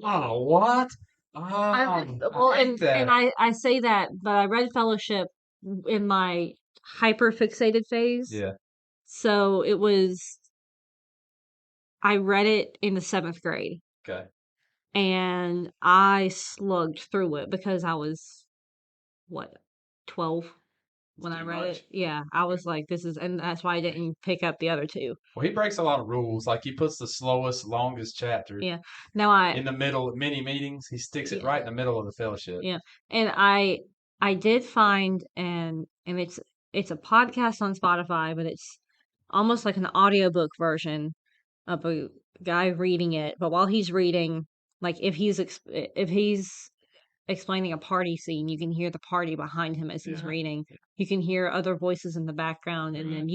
Oh, what? I Oh, I well, hate and that. I say that, but I read Fellowship in my hyper fixated phase. Yeah. So it was I read it in the seventh grade, Okay. and I slugged through it because I was what 12 It's when I too read it. much. Yeah, I Okay. was like, and that's why I didn't pick up the other two. Well, he breaks a lot of rules. Like he puts the slowest, longest chapter Yeah. Now I in the middle of many meetings. He sticks it yeah. right in the middle of the fellowship. Yeah. And I did find and it's a podcast on Spotify, but it's almost like an audiobook version of a guy reading it. But while he's reading, like if he's explaining a party scene, you can hear the party behind him as he's Yeah. reading. You can hear other voices in the background, and then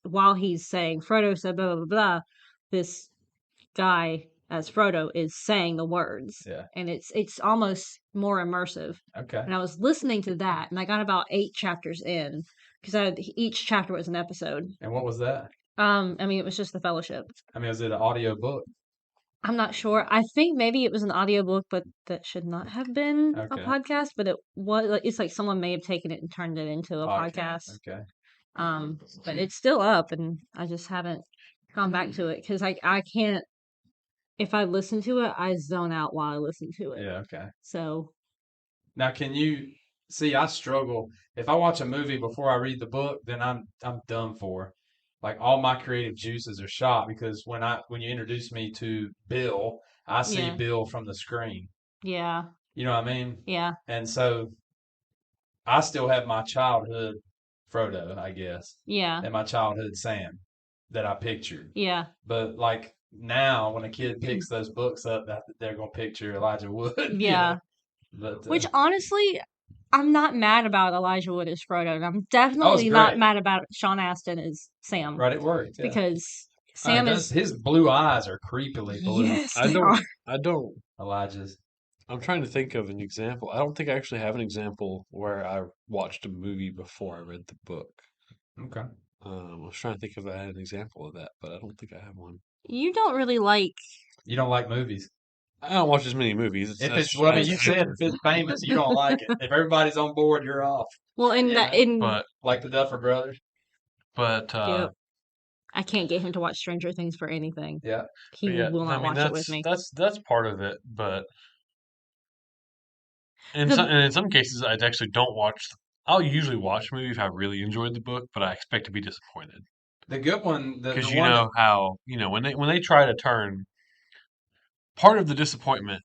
while he's saying Frodo said blah blah blah, this guy as Frodo is saying the words, Yeah. and it's almost more immersive. Okay. And I was listening to that, and I got about 8 chapters in because each chapter was an episode. And what was that? I mean, it was just the Fellowship. I mean, is it an audio book? I'm not sure. I think maybe it was an audiobook, but that should not have been a Okay. podcast. But it was. It's like someone may have taken it and turned it into a Podcast. podcast. Okay. But it's still up, and I just haven't gone back to it because I can't. If I listen to it, I zone out while I listen to it. Yeah. Okay. So Now, can you see? I struggle. If I watch a movie before I read the book, then I'm done for. Like all my creative juices are shot because when you introduce me to Bill, I see yeah, Bill from the screen. yeah, You know what I mean? yeah, And so I still have my childhood Frodo, I guess, yeah, and my childhood Sam that I pictured. yeah, But like now, when a kid picks those books up, they're gonna picture Elijah Wood, you know. yeah. But Which honestly, I'm not mad about Elijah Wood as Frodo, and I'm oh, it's definitely not great. mad about Sean Astin as Sam Right, it worked. Yeah, because it Sam does. is His blue eyes are creepily blue. yes, I they are. don't, I don't, Elijah's. I'm trying to think of an example. I don't think I actually have an example where I watched a movie before I read the book. Okay. I was trying to think if I had an example of that, but I don't think I have one. You don't really like. You don't like movies. I don't watch as many movies. If it's well, I mean, you That's said true. if it's famous, you don't like it. If everybody's on board, you're off. Well, in You that know, in But, like the Duffer Brothers. but, yep, I can't get him to watch Stranger Things for anything. Yeah. He yeah, will I not mean, watch it with me. that's part of it. But The in some cases, I actually don't watch. I'll usually watch a movie if I really enjoyed the book, but I expect to be disappointed The good one, the because you one that know how when they try to turn part of the disappointment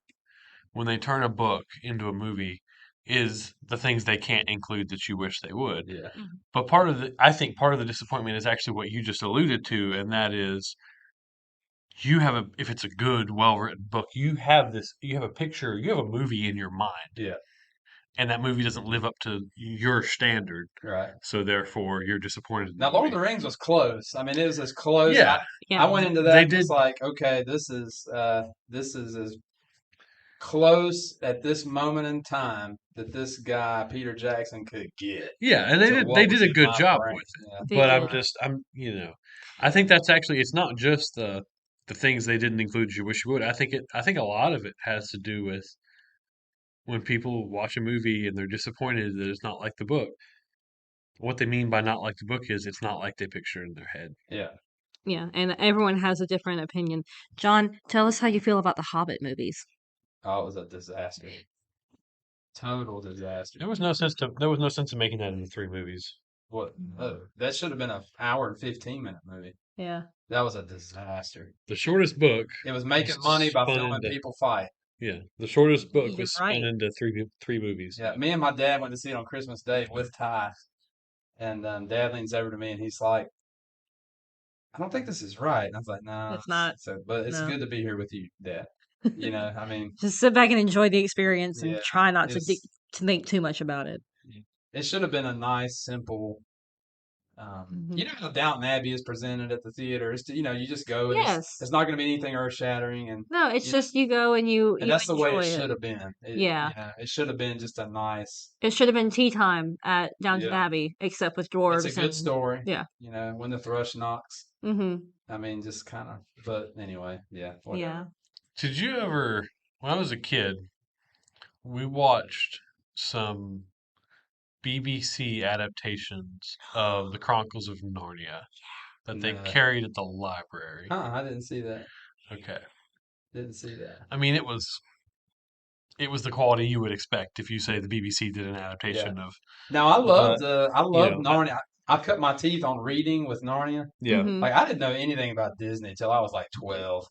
when they turn a book into a movie is the things they can't include that you wish they would. yeah. But I think part of the disappointment is actually what you just alluded to, and that is if it's a good, well written book, you have a picture, you have a movie in your mind, Yeah. and that movie doesn't live up to your standard, Right. so therefore you're disappointed in the Now, Lord of movie. the Rings was close. I mean, it was as close. Yeah, I yeah, went into they that did. just like, okay, this is as close at this moment in time that this guy Peter Jackson could get Yeah, and to they what did was a in good my job brain. with it. Yeah. they But did. I think that's actually it's not just the things they didn't include you wish you would. I think a lot of it has to do with when people watch a movie and they're disappointed that it's not like the book. What they mean by not like the book is it's not like they picture it in their head. Yeah. Yeah, and everyone has a different opinion. John, tell us how you feel about the Hobbit movies. Oh, it was a disaster. Total disaster. There was no sense in making that into 3 movies. What? Oh, that should have been an hour and 15-minute movie. Yeah. That was a disaster. The shortest book It was was making money by spun filming into people fight. the shortest book You're was spun right. into three movies. Yeah, me and my dad went to see it on Christmas Day with Ty, and Dad leans over to me and he's like, "I don't think this is right." And I was like, "Nah." It's not. So, but it's No. good to be here with you, Dad. You know, I mean, Just sit back and enjoy the experience and yeah, try not it's to think too much about it. it should have been a nice, simple. You know how Downton Abbey is presented at the theater. It's you just go and Yes. it's not going to be anything earth shattering, and No, it's you, just you go and you that's the way it enjoy it. should have been. Yeah. It should have been just a nice. It should have been tea time at Downton Yeah, Abbey, except with it's a dwarves good and story. yeah. When the thrush knocks. Mm-hmm. I mean, just kind of. But anyway, yeah, Yeah. whatever. Did you ever when I was a kid, we watched some BBC adaptations of the Chronicles of Narnia that they No. carried at the library. I didn't see that. Okay. Didn't see that. I mean, it was the quality you would expect if you say the BBC did an adaptation of. Now I But loved Narnia. I cut my teeth on reading with Narnia. yeah, Mhm. Like I didn't know anything about Disney until I was like 12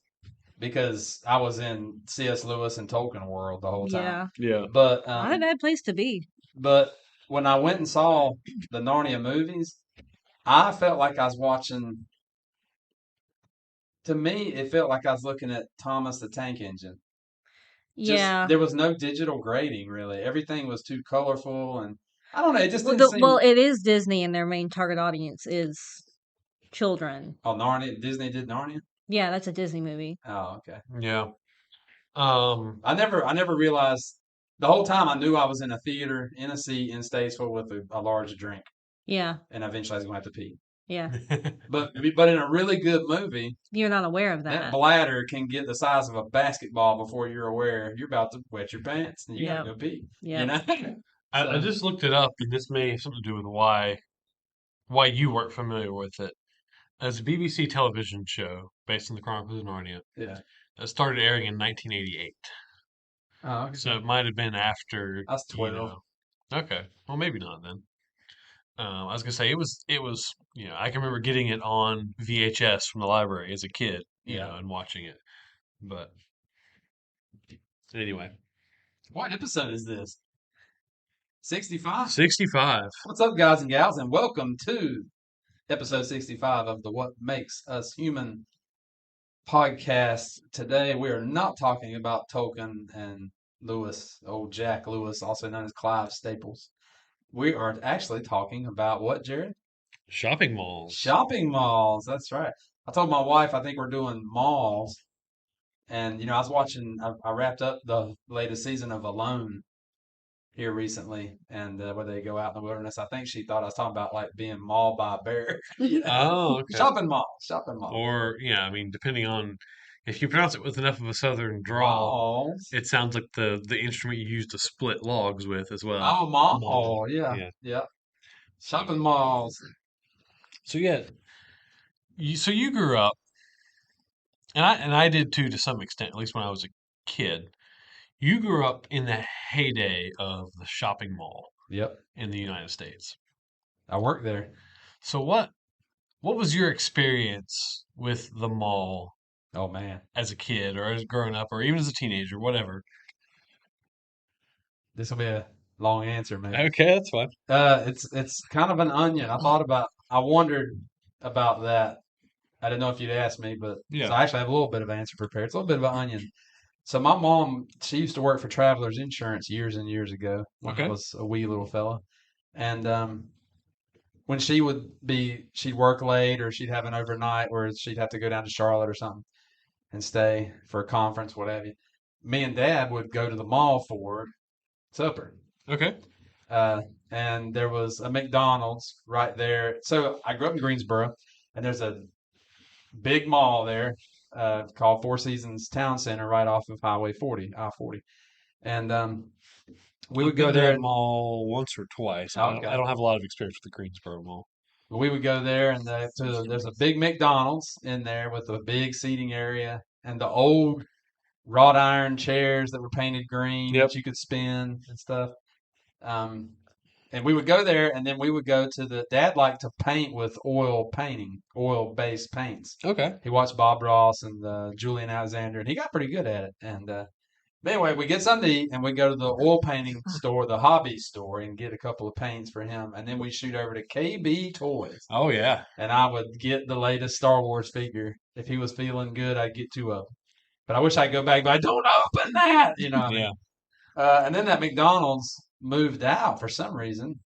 because I was in C.S. Lewis and Tolkien world the whole time. Yeah. yeah, But Not a bad place to be. but when I went and saw the Narnia movies, I felt like I was watching. To me, it felt like I was looking at Thomas the Tank Engine. Yeah. There was no digital grading really. Everything was too colorful, and I don't know. It just Well, didn't seem. it is Disney, and their main target audience is children. Oh, Narnia! Disney did Narnia. Yeah, that's a Disney movie. Oh, okay. yeah. I never realized the whole time. I knew I was in a theater in a seat in Statesville with a large drink, Yeah, and eventually I was going to have to pee. yeah. But in a really good movie, You're not aware of that that. bladder can get the size of a basketball before you're aware you're about to wet your pants and you Yep. gotta go pee. Yep. You know. I just looked it up, and this may have something to do with why you weren't familiar with it. As a BBC television show based on the Chronicles of Narnia, Yeah. it started airing in 1988. Oh, okay. So it might have been after, I was 12. Okay, well maybe not then. I was gonna say it was I can remember getting it on VHS from the library as a kid, Yeah. and watching it. But anyway, What episode is this? 65? 65. What's up, guys and gals, and welcome to episode 65 of the What Makes Us Human podcast. Today we are not talking about Tolkien and Lewis, old Jack Lewis, also known as Clive Staples. We are actually talking about what, Jared? Shopping malls. Shopping malls. That's right. I told my wife I think we're doing malls, and I was watching. I wrapped up the latest season of Alone here recently, and where they go out in the wilderness. I think she thought I was talking about like being mauled by a bear. Oh, okay. Shopping mall. Shopping mall. Or I mean, depending on if you pronounce it with enough of a southern drawl, Malls. it sounds like the instrument you use to split logs with as well. Oh, mall. Mall. Yeah. Yeah. Yeah. Shopping malls. So you grew up, and I did too to some extent, at least when I was a kid. You grew up in the heyday of the shopping mall Yep. in the United States. I worked there. So what was your experience with the mall Oh man. as a kid or as growing up or even as a teenager, whatever? This will be a long answer, man. Okay, that's fine. It's kind of an onion. I wondered about that. I didn't know if you'd ask me, but Yeah. so I actually have a little bit of answer prepared. It's a little bit of an onion. So my mom, she used to work for Travelers Insurance years and years ago when I Okay. was a wee little fella, and when she'd work late or she'd have an overnight where she'd have to go down to Charlotte or something and stay for a conference, whatever. Me and Dad would go to the mall for supper. Okay. And there was a McDonald's right there. So I grew up in Greensboro, and there's a big mall there called Four Seasons Town Center right off of Highway 40, I-40. And we would go Been to there. that mall once or twice. Okay. I don't have a lot of experience with the Greensboro Mall. We would go there, and there's a big McDonald's in there with a big seating area and the old wrought iron chairs that were painted green Yep. that you could spin and stuff. And we would go there, and then we would go to Dad liked to paint with oil-based paints. Okay. He watched Bob Ross and Julian Alexander, and he got pretty good at it. And but anyway, we get something to eat, and we go to the oil painting store, the hobby store, and get a couple of paints for him. And then we shoot over to KB Toys, Oh yeah. and I would get the latest Star Wars figure. If he was feeling good, I'd get two of them. But I wish I'd go back, but I don't open that, what I mean? Yeah. And then that McDonald's moved out for some reason.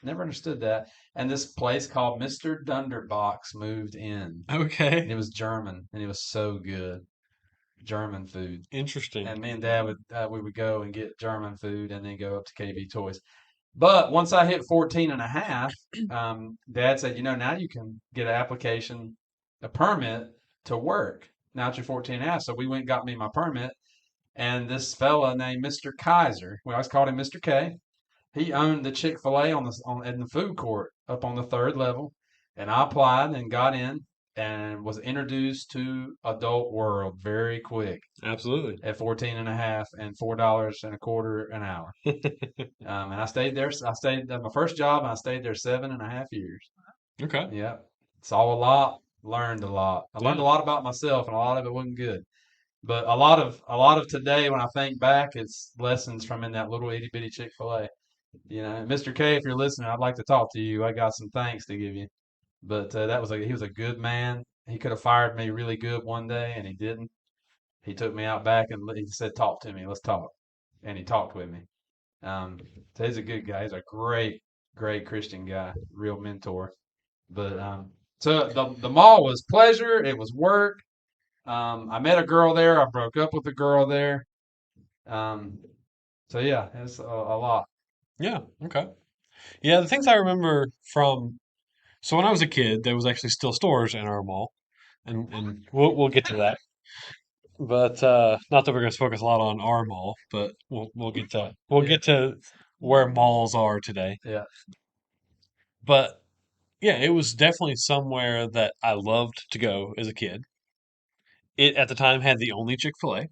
Never understood that. And this place called Mr. Dunderbox moved in. And Okay. it was German, and it was so good. German food. Interesting. And me and Dad we would go and get German food and then go up to KB Toys. But once I hit 14 and a half, Dad said, now you can get an application, a permit to work. Now that you're 14 and a half. So we went and got me my permit. And this fella named Mr. Kaiser, we always called him Mr. K. He owned the Chick-fil-A in the food court up on the third level, and I applied and got in and was introduced to adult world very quick Absolutely. at 14 and a half and $4 and a quarter an hour. And I stayed there. I stayed at my first job, and I stayed there 7.5 years. Okay. Yeah, saw a lot, learned a lot. I learned a Yeah. lot about myself, and a lot of it wasn't good. But a lot of today, when I think back, it's lessons from in that little itty bitty Chick-fil-A. Mr. K, if you're listening, I'd like to talk to you. I got some thanks to give you. But he was a good man. He could have fired me really good one day, and he didn't. He took me out back and he said, "Talk to me. Let's talk." And he talked with me. Um, so he's a good guy. He's a great, great Christian guy, real mentor. But so the mall was pleasure. It was work. I met a girl there. I broke up with a girl there. Um, so yeah, it's a lot. Yeah. Okay. Yeah. The things I remember from so when I was a kid, there was actually still stores in our mall, and we'll get to that. But not that we're going to focus a lot on our mall, but we'll Yeah, get to where malls are today. yeah, But yeah, it was definitely somewhere that I loved to go as a kid. It at the time had the only Chick-fil-A.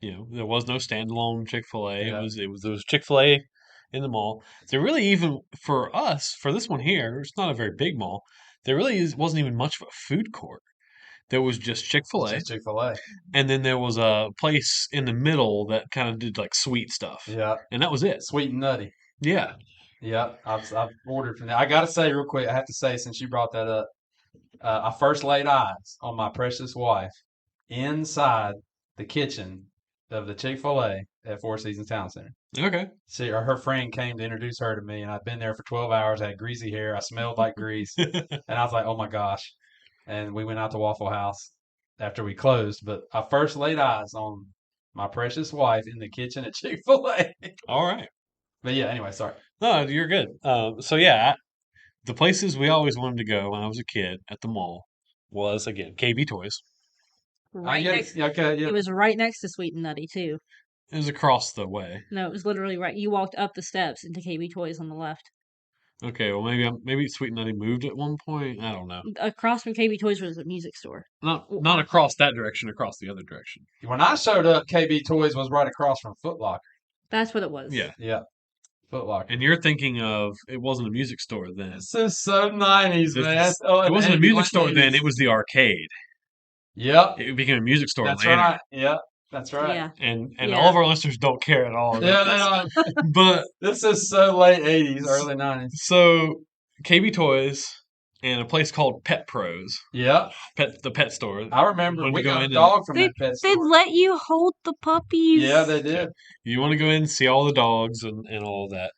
There was no standalone Chick-fil-A. yeah. There was Chick-fil-A in the mall. There really even for us, for this one here, it's not a very big mall. There really wasn't even much of a food court. There was just It's Chick-fil-A, just Chick-fil-A. and then there was a place in the middle that kind of did like sweet stuff, Yeah, and that was it. sweet and nutty. Yeah. Yeah, I've ordered from there. I gotta say real quick, I have to say since you brought that up, I first laid eyes on my precious wife inside the kitchen of the Chick-fil-A at Four Seasons Town Center. Okay. Her friend came to introduce her to me, and I'd been there for 12 hours. I had greasy hair. I smelled like grease, and I was like, "Oh my gosh!" And we went out to Waffle House after we closed. But I first laid eyes on my precious wife in the kitchen at Chick-fil-A. All right. But yeah, anyway, sorry. No, you're good. So yeah, the places we always wanted to go when I was a kid at the mall was again KB Toys. Right Yeah, next. okay, yeah. It was right next to Sweet and Nutty too. It was across the way. No, it was literally right. You walked up the steps into KB Toys on the left. Okay, well maybe Sweet Nutty moved at one point. I don't know. Across from KB Toys was a music store. Not across that direction, across the other direction. When I showed up, KB Toys was right across from Foot Locker. That's what it was. Yeah. Yeah, Foot Locker. And you're thinking of it wasn't a music store then. This is so 90s, man. It wasn't a music store then, it was the arcade. Yep, It became a music store that's later. right. Yep, that's right. Yeah. And Yeah. all of our listeners don't care at all Yeah, about they this. don't. But This is so late 80s, early 90s. so KB Toys and a place called Pet Pros, Yep, the pet store. I remember When we you go got a in and- dog from They, that pet they'd store. let you hold the puppies. Yeah, they did. You want to go in and see all the dogs and all of that.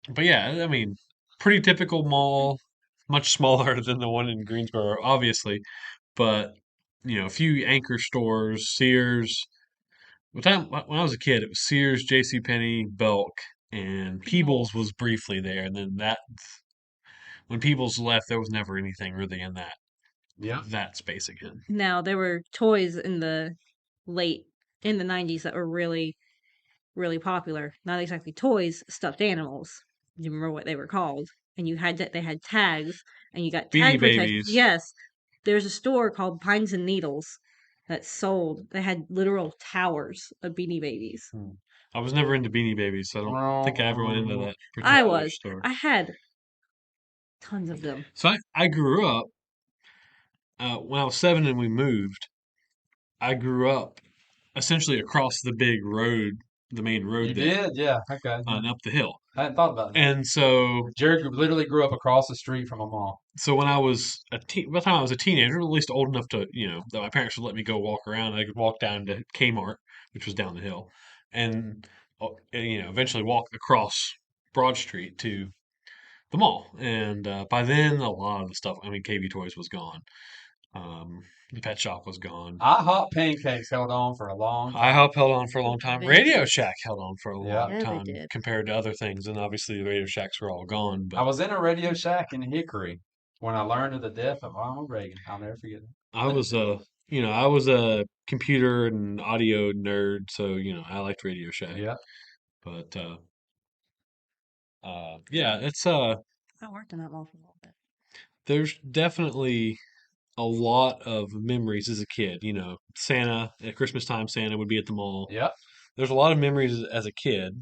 But yeah, I mean, pretty typical mall, much smaller than the one in Greensboro, obviously. But a few anchor stores, Sears. When I was a kid, it was Sears, J.C. Penney, Belk, and Peebles was briefly there. And then when Peebles left, there was never anything really in Yep. that space again. Now there were toys in the 90s that were really, really popular. Not exactly toys, stuffed animals. You remember what they were called? And they had tags, and you got Beanie tag protection. Babies. Yes, there's a store called Pines and Needles that sold. They had literal towers of Beanie Babies. I was never into Beanie Babies, so I don't think I ever went into that I particular was. store. I had tons of them. So I grew up when I was 7 and we moved. I grew up essentially across the big road, the main road You there, did? Yeah, okay. and up the hill. I hadn't thought about that. And so Jared literally grew up across the street from a mall. when I was by the time I was a teenager, at least old enough to, that my parents would let me go walk around, I could walk down to Kmart, which was down the hill, and eventually walk across Broad Street to the mall. And by then, a lot of the stuff, I mean, KB Toys was gone. The pet shop was gone. IHOP Pancakes held on for a long time. IHOP held on for a long time. They Radio did. Shack held on for a Yeah. long Yeah, they time did. compared to other things, and obviously the Radio Shacks were all gone. I But was in a Radio Shack in Hickory when I learned of the death of Ronald Reagan. I'll never forget it. I was I was a computer and audio nerd, so I liked Radio Shack. Yeah. But yeah, it's I worked in that mall for a little bit. there's definitely a lot of memories as a kid. Santa at Christmas time, Santa would be at the mall. Yeah. There's a lot of memories as a kid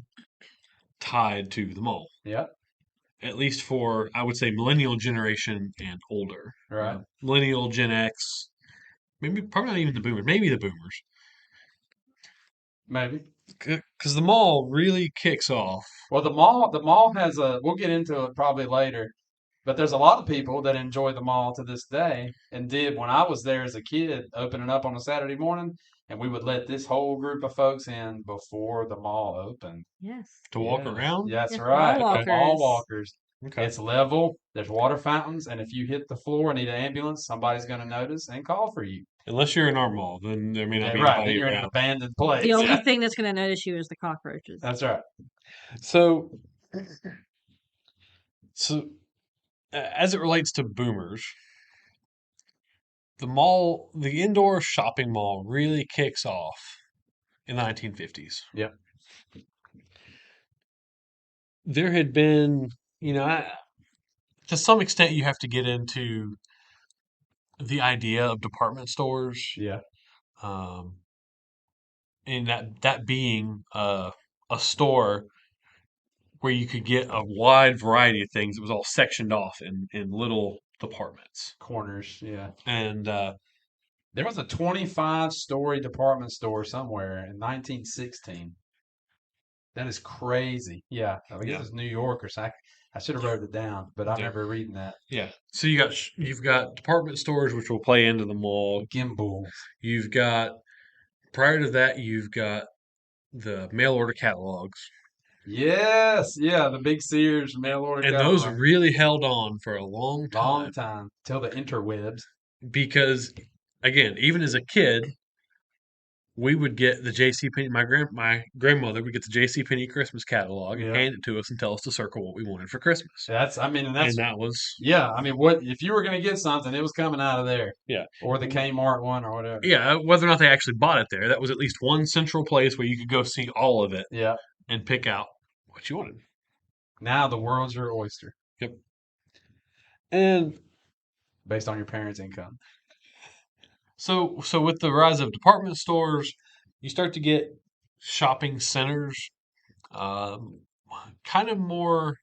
tied to the mall. Yeah. At least for, I would say, millennial generation and older. Right. Millennial, Gen X, maybe probably not even the boomers, maybe the boomers. Maybe. Because the mall really kicks off. Well, the mall has we'll get into it probably later, but there's a lot of people that enjoy the mall to this day and did when I was there as a kid, opening up on a Saturday morning, and we would let this whole group of folks in before the mall opened. Yes. To walk Yes. around? That's Yes, right. mall The mall walkers. walkers. Okay. It's level. There's water fountains, and if you hit the floor and need an ambulance, somebody's going to notice and call for you. Unless you're in our mall, then there may not Yeah, be right. Then anybody you're in an around. abandoned place. The only thing that's going to notice you is the cockroaches. That's right. So, as it relates to boomers, the indoor shopping mall really kicks off in the 1950s. Yep. There had been, to some extent, you have to get into the idea of department stores, Yeah. um, and that being a store where you could get a wide variety of things. It was all sectioned off in little departments. Corners. Yeah. And There was a 25-story department store somewhere in 1916. That is crazy. Yeah. I guess Yeah. it's New York or something. I should have wrote it down, but I Yeah. remember reading that. Yeah. So you've got department stores which will play into the mall. Gimbals. You've got prior to that you've got the mail order catalogs. Yes. Yeah. The big Sears mail order And catalog. those really held on for a long time. Long time. Till the interwebs. Because again, even as a kid, we would get the JCPenney. My grandmother would get the JCPenney Christmas catalog and Yeah. hand it to us and tell us to circle what we wanted for Christmas. That's And that was yeah. I mean, what if you were going to get something, it was coming out of there. Yeah. Or the Kmart one or whatever. Yeah, whether or not they actually bought it there, that was at least one central place where you could go see all of it Yeah. and pick out what you wanted. Now the world's your oyster Yep. And based on your parents' income. so with the rise of department stores, you start to get shopping centers, kind of more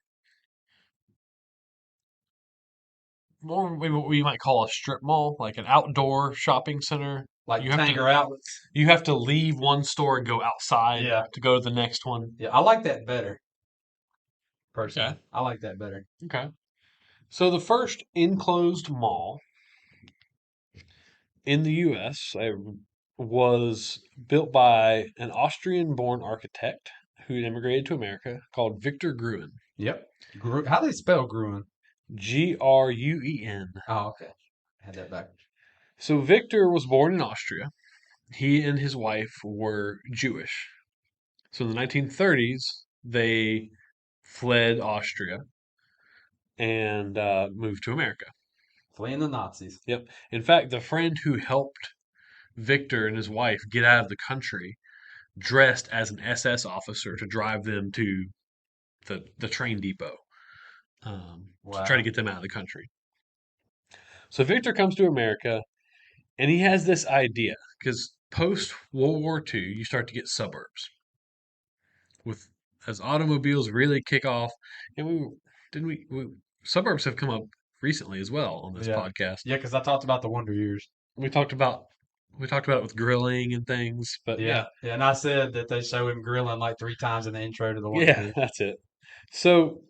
what we might call a strip mall, like an outdoor shopping center. Like You have to- Tanger outlets. You have to leave one store and go outside Yeah. to go to the next one. Yeah, I like that better. Personally. Okay. I like that better. Okay. So the first enclosed mall in the U.S. Was built by an Austrian-born architect who immigrated to America called Victor Gruen. Yep. How do they spell Gruen? Gruen. Oh, okay. I had that backwards. So Victor was born in Austria. He and his wife were Jewish. So in the 1930s, they fled Austria and moved to America. Fleeing the Nazis. Yep. In fact, the friend who helped Victor and his wife get out of the country dressed as an SS officer to drive them to the train depot to try to get them out of the country. So Victor comes to America, and he has this idea because post World War II, you start to get suburbs as automobiles really kick off, and suburbs have come up recently as well on this podcast. Yeah, because I talked about the Wonder Years. We talked about it with grilling and things, but Yeah, and I said that they show him grilling like 3 times in the intro to the Wonder yeah, Years. that's it. So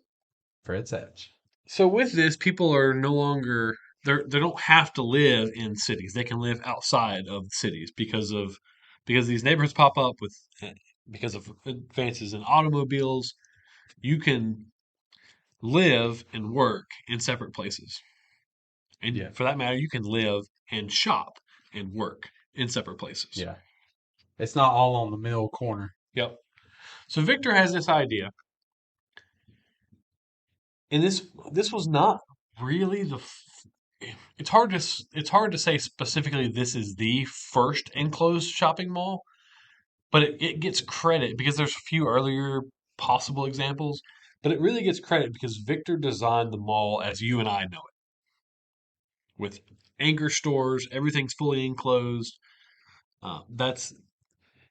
Fred Savage. So with this, people are no longer they don't have to live in cities. They can live outside of cities because these neighborhoods pop up because of advances in automobiles. You can live and work in separate places. And for that matter, you can live and shop and work in separate places. Yeah. It's not all on the mill corner. Yep. So Victor has this idea. And this was not really it's hard to say specifically this is the first enclosed shopping mall, but it gets credit because there's a few earlier possible examples, but it really gets credit because Victor designed the mall as you and I know it, with anchor stores, everything's fully enclosed. That's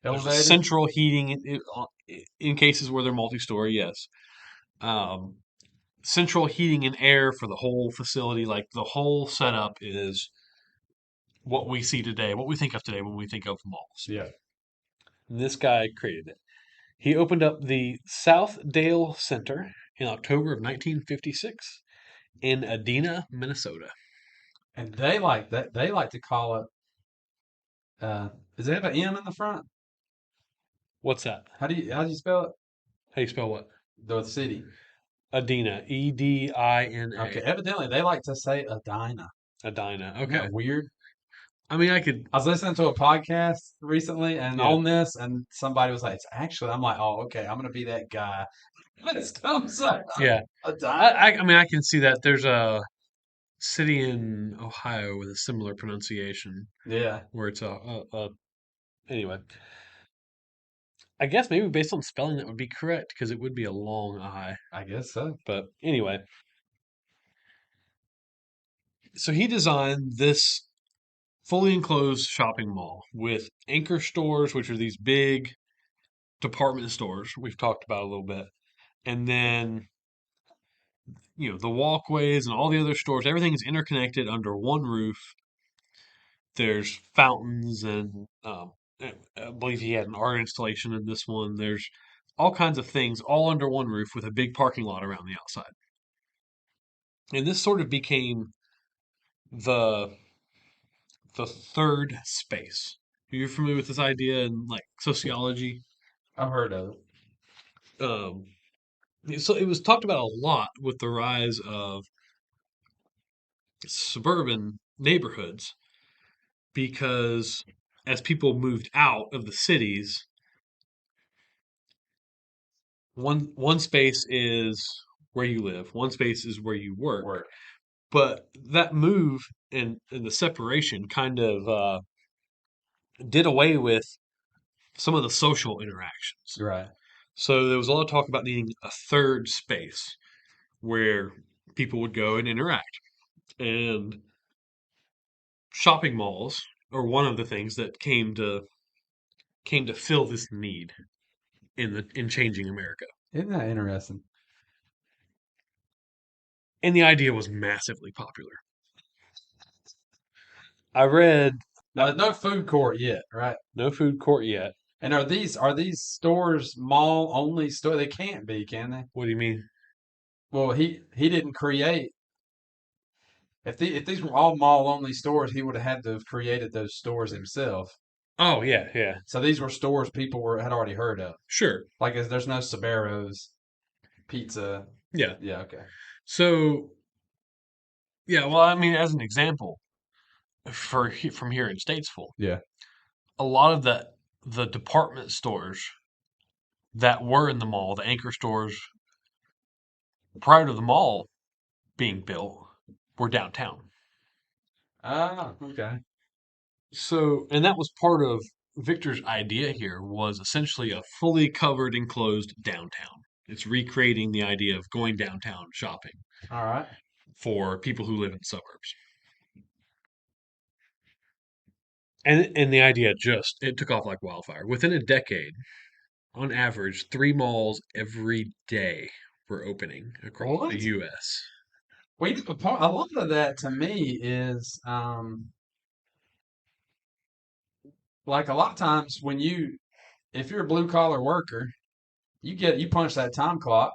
There's a Elevated. central heating in cases where they're multi-story, yes. Um, Central heating and air for the whole facility, like the whole setup is what we see today, what we think of today when we think of malls. Yeah. And this guy created it. He opened up the Southdale Center in October of 1956 in Adena, Minnesota. And they like that. They like to call it. Does it have an M in the front? What's that? How do you spell it? How do you spell what? The city. Adena, Edina. Okay. Evidently, they like to say Edina. Adina. Isn't Okay. that weird? I mean, I could. I was listening to a podcast recently and Yeah. on this, and somebody was like, "It's actually." I'm like, "Oh, okay. I'm gonna be that guy." It's comes up Yeah. Edina. I mean, I can see that. There's a city in Ohio with a similar pronunciation Yeah, where it's anyway. I guess maybe based on spelling that would be correct because it would be a long I. I guess so. But anyway, so he designed this fully enclosed shopping mall with anchor stores, which are these big department stores we've talked about a little bit, and then the walkways and all the other stores. Everything is interconnected under one roof. There's fountains and I believe he had an art installation in this one. There's all kinds of things all under one roof with a big parking lot around the outside. And this sort of became the the third space. You're familiar with this idea in like sociology? I've heard of it. Um, so it was talked about a lot with the rise of suburban neighborhoods because as people moved out of the cities, one space is where you live, one space is where you work. Work. But that move and the separation kind of did away with some of the social interactions. Right. So there was a lot of talk about needing a third space where people would go and interact. And shopping malls are one of the things that came to fill this need in changing America. Isn't that interesting? And the idea was massively popular. I read Now, there's no food court yet, right? no food court yet. And are these stores mall only store? They can't be, can they? What do you mean? Well, he didn't create. If these were all mall only stores, he would have had to have created those stores himself. Oh yeah, yeah, So these were stores people had already heard of. sure, Like there's no Saberos pizza. yeah. Yeah, okay. So yeah, well, I mean, as an example, from here in Statesville, Yeah. a lot of the department stores that were in the mall, the anchor stores prior to the mall being built, were downtown. Ah, okay. So, and that was part of Victor's idea here was essentially a fully covered, enclosed downtown. It's recreating the idea of going downtown shopping All right. for people who live in suburbs. And the idea it took off like wildfire. Within a decade, on average, 3 malls every day were opening across What? the U.S. A lot of that to me is like a lot of times if you're a blue collar worker, you punch that time clock.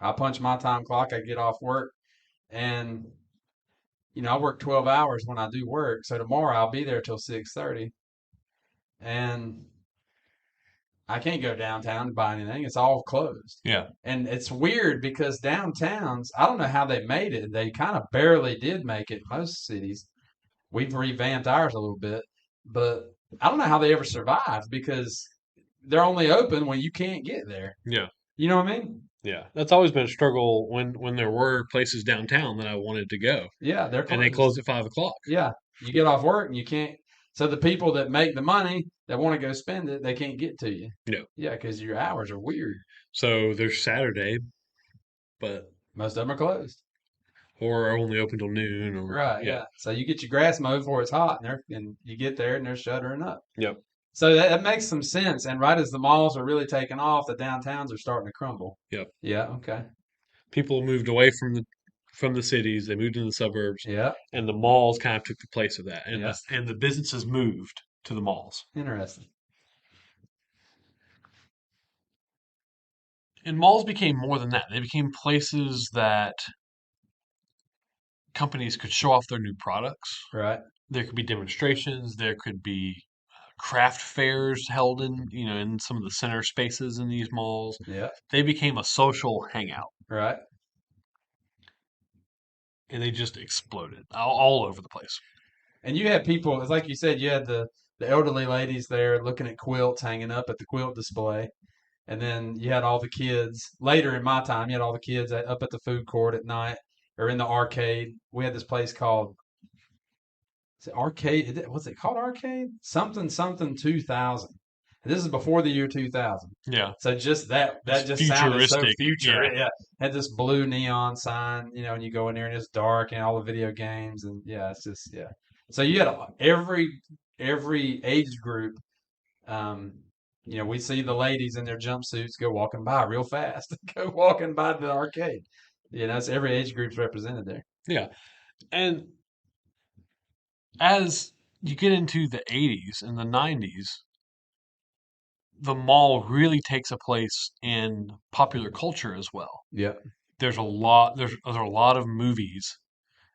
I punch my time clock. I get off work, and I work 12 hours when I do work. So tomorrow I'll be there till 6:30, and I can't go downtown to buy anything. It's all closed. Yeah. And it's weird because downtowns, I don't know how they made it. They kind of barely did make it in most cities. We've revamped ours a little bit, but I don't know how they ever survived because they're only open when you can't get there. Yeah. You know what I mean? Yeah, that's always been a struggle when there were places downtown that I wanted to go, Yeah, they're and they closed. closed at 5 o'clock. Yeah, you get off work and you can't. So the people that make the money that want to go spend it, they can't get to you. No, Yeah, because your hours are weird. so there's Saturday, but Most of them are closed. or are only open till noon, or Right. yeah, Yeah. So you get your grass mowed before it's hot, and you get there and they're shuttering up. yep, So that makes some sense. And right as the malls are really taking off, the downtowns are starting to crumble. yep. Yeah. Okay. People moved away from the cities, they moved into the suburbs, Yeah. and the malls kind of took the place of that, Yeah. and the businesses moved to the malls. Interesting. And malls became more than that. They became places that companies could show off their new products. Right. There could be demonstrations. There could be craft fairs held in some of the center spaces in these malls. Yeah. They became a social hangout, Right. and they just exploded all over the place. And you had people, it's like you said, you had the elderly ladies there looking at quilts hanging up at the quilt display. And then you had all the kids. Later in my time, you had all the kids up at the food court at night or in the arcade. We had this place called, is it Arcade? What's it called? Arcade? Something, something 2000. And this is before the year 2000. Yeah, So just that it's just sounded so futuristic. future. Yeah, Yeah. Had this blue neon sign, and you go in there and it's dark and all the video games and yeah, it's just yeah. So you had every age group. Um, we see the ladies in their jumpsuits go walking by real fast, go walking by the arcade. It's every age group's represented there. yeah. And as you get into the 80s and the 90s, the mall really takes a place in popular culture as well. Yeah, There's a lot of movies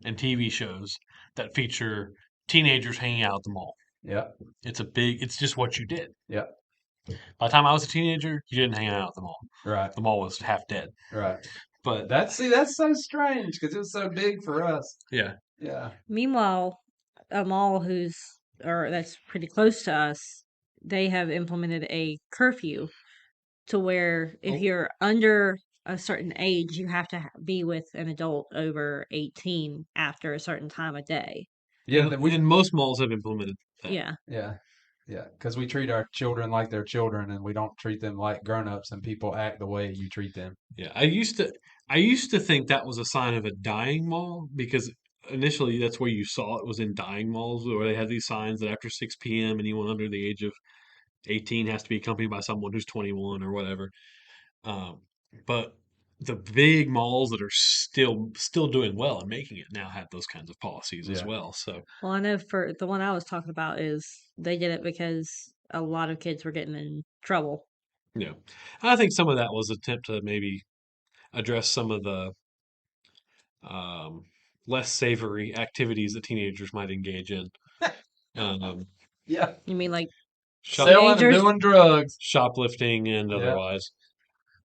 and TV shows that feature teenagers hanging out at the mall. yeah, It's just what you did. yeah. By the time I was a teenager, you didn't hang out at the mall. Right, The mall was half dead. right. But That's so strange because it was so big for us. yeah, Yeah. Meanwhile, a mall that's pretty close to us, they have implemented a curfew to where if Oh. you're under a certain age, you have to be with an adult over 18 after a certain time of day. Yeah, and most malls have implemented that. Yeah. yeah, yeah. Because we treat our children like they're children, and we don't treat them like grown-ups, and people act the way you treat them. Yeah, I used to think that was a sign of a dying mall because initially that's where you saw it was in dying malls where they had these signs that after 6 p.m. anyone under the age of 18 has to be accompanied by someone who's 21 or whatever. Um, but the big malls that are still doing well and making it now have those kinds of policies as Yeah. well. So Well, I know for the one I was talking about is they did it because a lot of kids were getting in trouble. yeah, I think some of that was an attempt to maybe address some of the um, less savory activities that teenagers might engage in. Um, Yeah, You mean like shop, selling and Teenagers? doing drugs. shoplifting and Yeah. otherwise.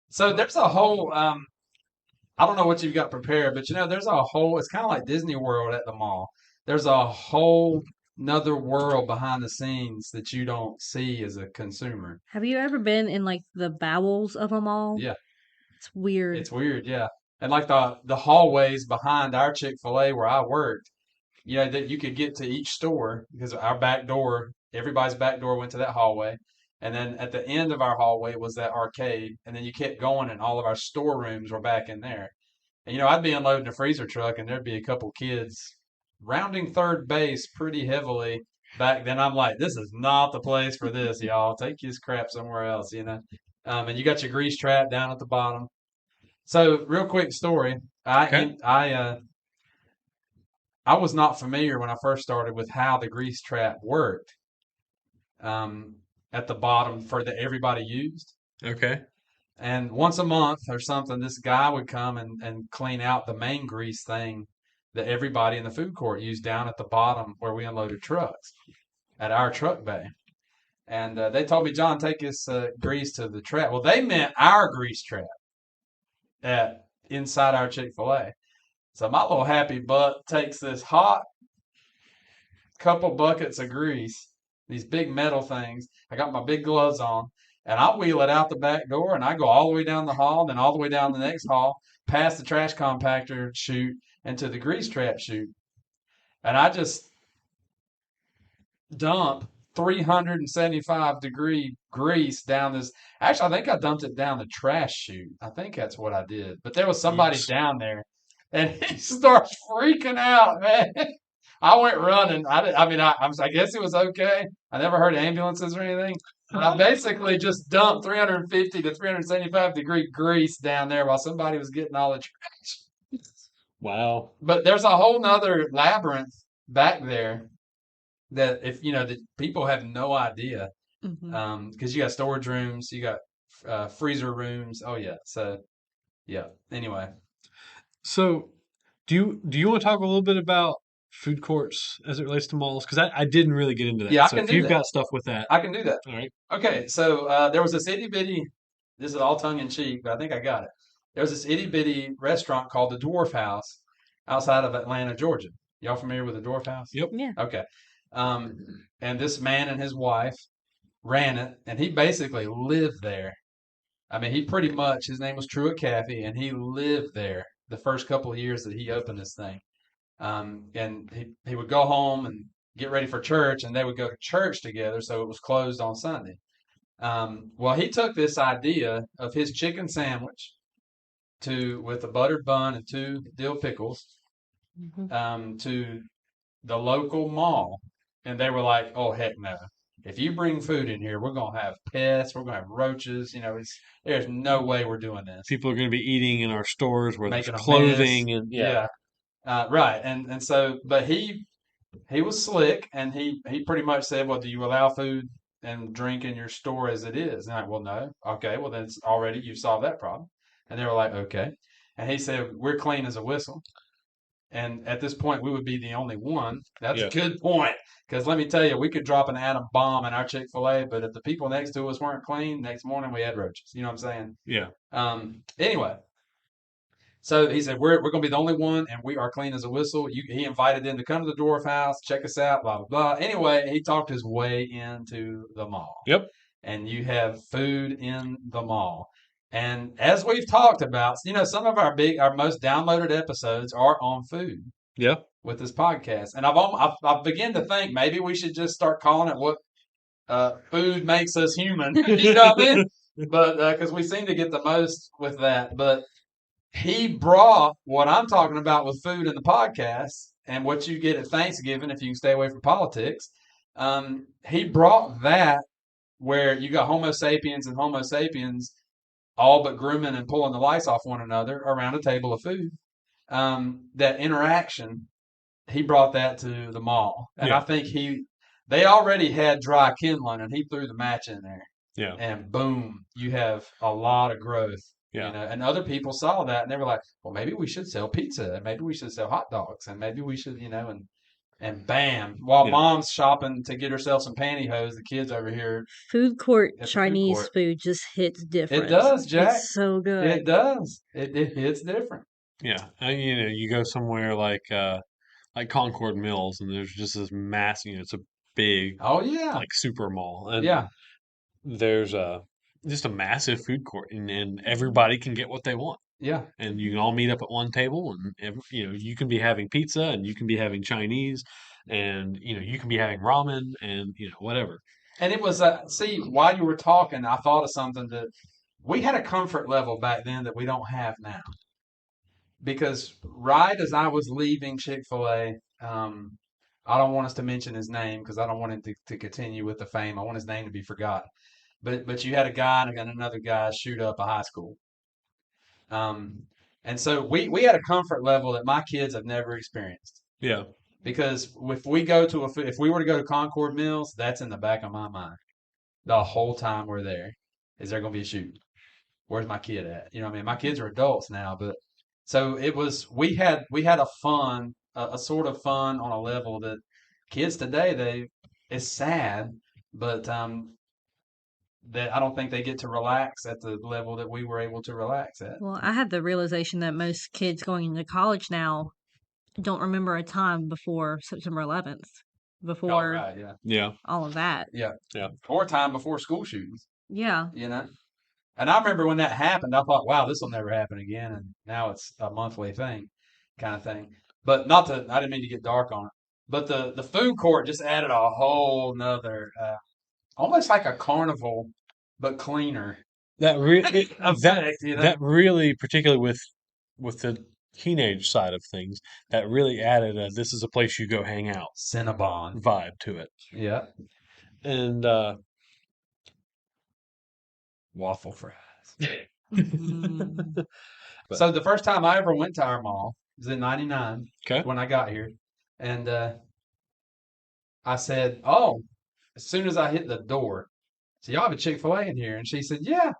So there's a whole I don't know what you've got prepared, but there's a whole. It's kind of like Disney World at the mall. There's a whole another world behind the scenes that you don't see as a consumer. have you ever been in like the bowels of a mall? Yeah, It's weird. it's weird. Yeah, and like the hallways behind our Chick-fil-A where I worked, that you could get to each store because our back door, everybody's back door went to that hallway. And then at the end of our hallway was that arcade. And then you kept going and all of our storerooms were back in there. And I'd be unloading a freezer truck and there'd be a couple kids rounding third base pretty heavily. Back then I'm like, this is not the place for this, y'all. Take this crap somewhere else. And you got your grease trap down at the bottom. So real quick story. Okay. I was not familiar when I first started with how the grease trap worked at the bottom that everybody used. Okay. And once a month or something, this guy would come and clean out the main grease thing that everybody in the food court used down at the bottom where we unloaded trucks at our truck bay. And they told me, John, take this grease to the trap. Well, they meant our grease trap inside our Chick-fil-A. So my little happy butt takes this hot couple buckets of grease, these big metal things. I got my big gloves on, And I wheel it out the back door, and I go all the way down the hall, then all the way down the next hall, past the trash compactor chute, into the grease trap chute. And I just dump 375-degree grease down this. Actually, I think I dumped it down the trash chute. I think that's what I did. But there was somebody Oops. down there, and he starts freaking out, man. I went running. I guess it was okay. I never heard ambulances or anything. But I basically just dumped 350 to 375-degree grease down there while somebody was getting all the trash. Wow. But there's a whole nother labyrinth back there that that people have no idea. Hmm. Because you got storage rooms, you got freezer rooms. Oh yeah. So yeah. Anyway, So, do you want to talk a little bit about food courts as it relates to malls? Because I didn't really get into that. yeah, I So can if do you've that. got stuff with that, I can do that. all right. Okay. So there was this itty bitty. This is all tongue in cheek, but I think I got it. There was this itty bitty restaurant called the Dwarf House outside of Atlanta, Georgia. Y'all familiar with the Dwarf House? Yep. Yeah. Okay. And this man and his wife ran it, and he basically lived there. I mean, he pretty much, his name was Truett Caffey, and he lived there the first couple of years that he opened this thing. And he would go home and get ready for church, and they would go to church together, so it was closed on Sunday. Well, he took this idea of his chicken sandwich with a buttered bun and 2 dill pickles Hmm. to the local mall, and they were like, "Oh heck no! If you bring food in here, we're gonna have pests. We're gonna have roaches. There's no way we're doing this. People are going to be eating in our stores where there's Making a mess. clothing and yeah, Yeah, right. And so, but he was slick, and he pretty much said, "Well, do you allow food and drink in your store as it is?" And I'm like, "Well, no." Okay, well then it's already you solved that problem. And they were like, "Okay." And he said, "We're clean as a whistle." And at this point, we would be the only one. That's a yeah, good point. Because let me tell you, we could drop an atom bomb in our Chick-fil-A, but if the people next to us weren't clean, next morning we had roaches. You know what I'm saying? yeah. Anyway, so he said, we're going to be the only one, and we are clean as a whistle. He invited them to come to the Dwarf House, check us out, blah, blah, blah. Anyway, he talked his way into the mall. Yep. And you have food in the mall. And as we've talked about, some of our most downloaded episodes are on food Yeah. with this podcast. And I've begun to think maybe we should just start calling it what food makes us human. You know what I mean? But because we seem to get the most with that. But he brought what I'm talking about with food in the podcast and what you get at Thanksgiving if you can stay away from politics. He brought that where you got Homo sapiens and Homo sapiens all but grooming and pulling the lights off one another around a table of food. That interaction, he brought that to the mall, and I Yeah. think they already had dry kindling, and he threw the match in there, Yeah. and boom, you have a lot of growth. Yeah. And other people saw that, and they were like, "Well, maybe we should sell pizza, and maybe we should sell hot dogs, and maybe we should, and bam, while Yeah. mom's shopping to get herself some pantyhose, the kids over here Food court at the food Chinese court. food just hits It different. does, Jack. It's so It good. does. It hits different. Yeah. And, you go somewhere like Concord Mills, and there's just this massive, it's a big Oh yeah, like super mall, and yeah, there's just a massive food court, and everybody can get what they want, yeah, and you can all meet up at one table, and you can be having pizza, and you can be having Chinese, and you can be having ramen, and whatever. and it was see, while you were talking, I thought of something that we had a comfort level back then that we don't have now. Because right as I was leaving Chick-fil-A, I don't want us to mention his name because I don't want him to continue with the fame. I want his name to be forgotten. But you had a guy and another guy shoot up a high school. Um, and so we had a comfort level that my kids have never experienced. Yeah. Because if we were to go to Concord Mills, that's in the back of my mind the whole time we're there. Is there going to be a shooting? Where's my kid at? You know what I mean? My kids are adults now, but so it was. We had a sort of fun on a level that kids today it's sad, but that I don't think they get to relax at the level that we were able to relax at. Well, I had the realization that most kids going into college now don't remember a time before September 11th, Oh before right, yeah, Yeah. all of that. yeah, Yeah. or time before school shootings. Yeah. you know. And I remember when that happened, I thought, wow, this will never happen again. And now it's a monthly thing, kind of thing. But not to, I didn't mean to get dark on it. But the food court just added a whole nother, almost like a carnival, but cleaner That effect, you know? that really, particularly with the teenage side of things, that really added a "this is a place you go hang out" Cinnabon. vibe to it. Yeah. And Waffle fries. Mhm. But So the first time I ever went to our mall was in '99 okay, when I got here. And I said, oh, as soon as I hit the door, so y'all have a Chick-fil-A in here. And she said, yeah.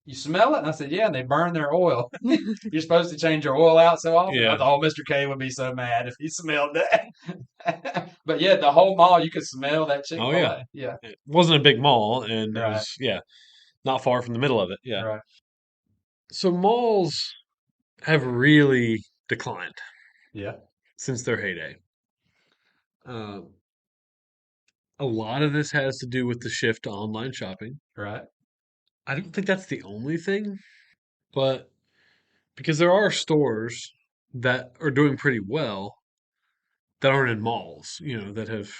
You smell it? And I said, yeah, and they burn their oil. You're supposed to change your oil out so often. I yeah, thought, oh, Mr. K would be so mad if he smelled that. But yeah, the whole mall, you could smell that oh yeah, Chick-fil-A. Yeah, it wasn't a big mall, and it right, was not far from the middle of it. Yeah, right. so malls have really declined Yeah, since their heyday. Uh, a lot of this has to do with the shift to online shopping. right. I don't think that's the only thing, but because there are stores that are doing pretty well that aren't in malls, that have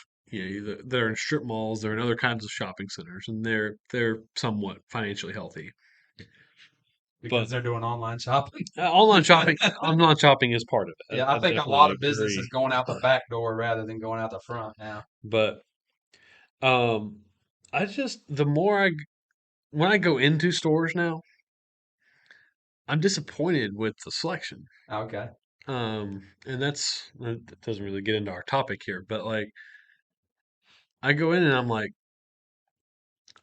they're in strip malls, they're in other kinds of shopping centers, and they're somewhat financially healthy. Because But they're doing online shopping. online shopping is part of it. Yeah, I I think a lot definitely of business is agree. going out the back door rather than going out the front now. But um, I just the more when I go into stores now, I'm disappointed with the selection. Okay. And that doesn't really get into our topic here, but like I go in and I'm like,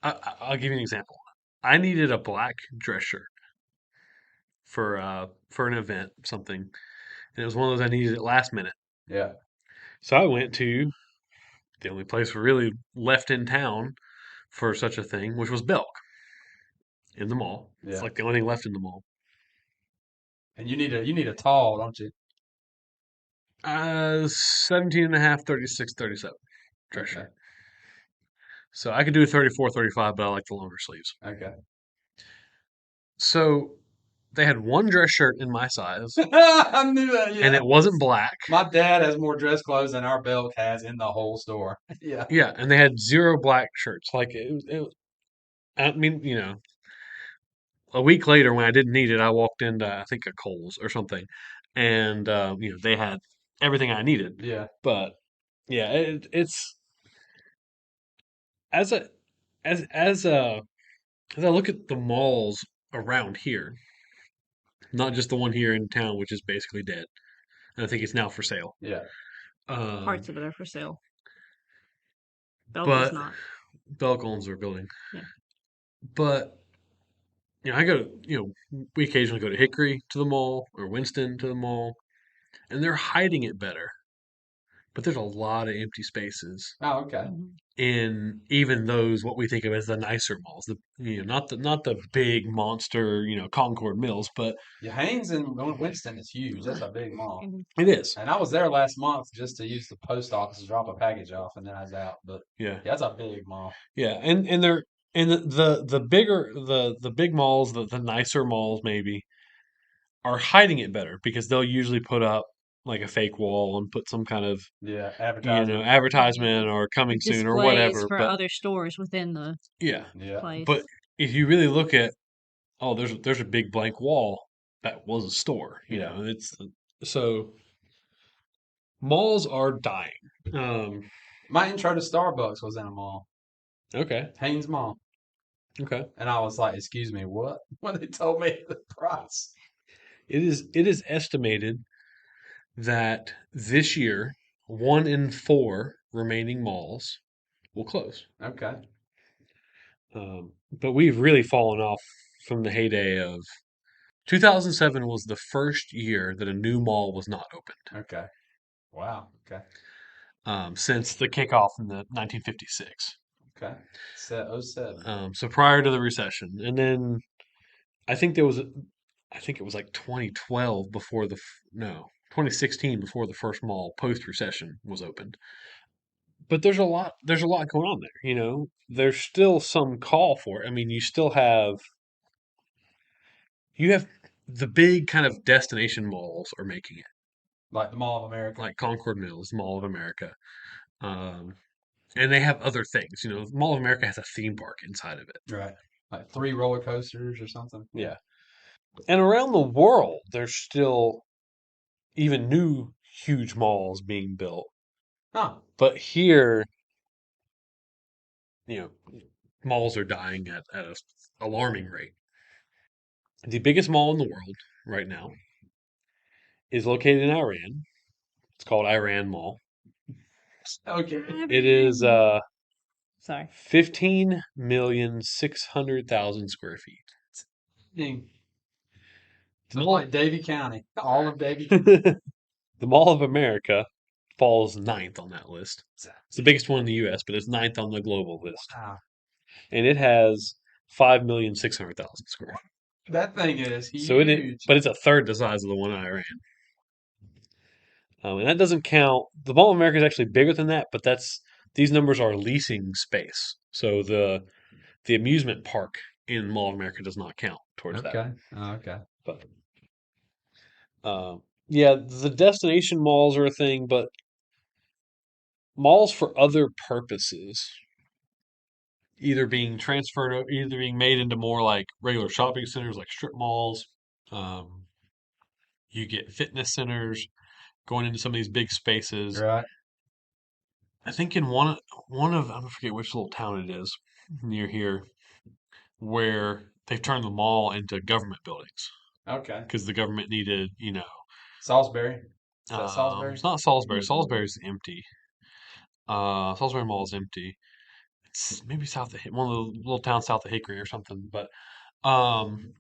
I'll give you an example. I needed a black dress shirt for an event, something, and it was one of those I needed at last minute. Yeah, So I went to the only place really left in town for such a thing, which was Belk in the mall. It's yeah. like the only thing left in the mall. And you need a tall, don't you? 17 and a half, 36, 37 dress Okay. shirt. So I could do a 34, 35, but I like the longer sleeves. Okay. So they had one dress shirt in my size, I knew that. and Yeah. it wasn't black. My dad has more dress clothes than our Belk has in the whole store. Yeah. Yeah, and they had zero black shirts. Like I mean, a week later when I didn't need it, I walked into I think a Kohl's or something, and they had everything I needed. Yeah. But yeah, it's as a as a as I look at the malls around here, not just the one here in town, which is basically dead, and I think it's now for sale. Yeah. Um, Parts of it are for sale. Belk is but not. Belk owns their building. Yeah. But I go to we occasionally go to Hickory to the mall or Winston to the mall, and they're hiding it better. But there's a lot of empty spaces Oh, okay. Mhm. in even those what we think of as the nicer malls. Not the big monster Concord Mills, but Yeah, Haynes in Winston is huge. That's a big mall. Mhm. it is. And I was there last month just to use the post office to drop a package off, and then I was out. But Yeah, yeah, that's a big mall. yeah, and they're and the bigger the big malls, the nicer malls maybe are hiding it better because they'll usually put up like a fake wall and put some kind of Yeah, advertisement. advertisement or coming soon or Displays whatever. for But other stores within the yeah, Yeah. but place. if you really look at there's a big blank wall that was a store. Yeah. It's so malls are dying. My intro to Starbucks was in a mall, Okay, Haynes Mall. okay. And I was like, excuse me, what? When they told me the price. It is estimated that this year 1 in 4 remaining malls will close. Okay. But we've really fallen off from the heyday of 2007 was the first year that a new mall was not opened Okay. Wow. Okay. since the kickoff in the 1956. Okay. Set 07. So prior to the recession, and then I think there was, I think it was like 2012 before no 2016 before the first mall post recession was opened. but there's a lot going on there, you know. There's still some call for it. I mean, you have the big kind of destination malls are making it, Like the Mall of America. like Concord Mills, Mall of America. Um, and they have other things, you know. Mall of America has a theme park inside of it. Right. Like 3 roller coasters or something. Yeah. And around the world, there's still even new huge malls being built. Huh. But here, you know, malls are dying at a alarming rate. The biggest mall in the world right now is located in Iran. It's called Iran Mall. Okay. It is Sorry. 15,600,000 square feet. Dang. The So it's Mall, like Davie County. All of Davie County. the Mall of America falls ninth on that list. It's the biggest one in the U.S., but it's ninth on the global list, Wow. and it has 5,600,000 square feet. That thing is So it is, huge. but it's a third the size of the one in Iran. And that doesn't count. The Mall of America is actually bigger than that, but these numbers are leasing space. So the amusement park in Mall of America does not count towards that. Okay. Oh, okay. But yeah, the destination malls are a thing, but malls for other purposes, either being made into more like regular shopping centers, like strip malls. Um, you get fitness centers going into some of these big spaces. Right. I think in one of I don't forget which little town it is near here, where they've turned the mall into government buildings Okay. because the government needed, Salisbury. Is that Salisbury? it's not Salisbury. Salisbury's empty. Salisbury Mall is empty. It's maybe south of one of the little towns south of Hickory or something. But um,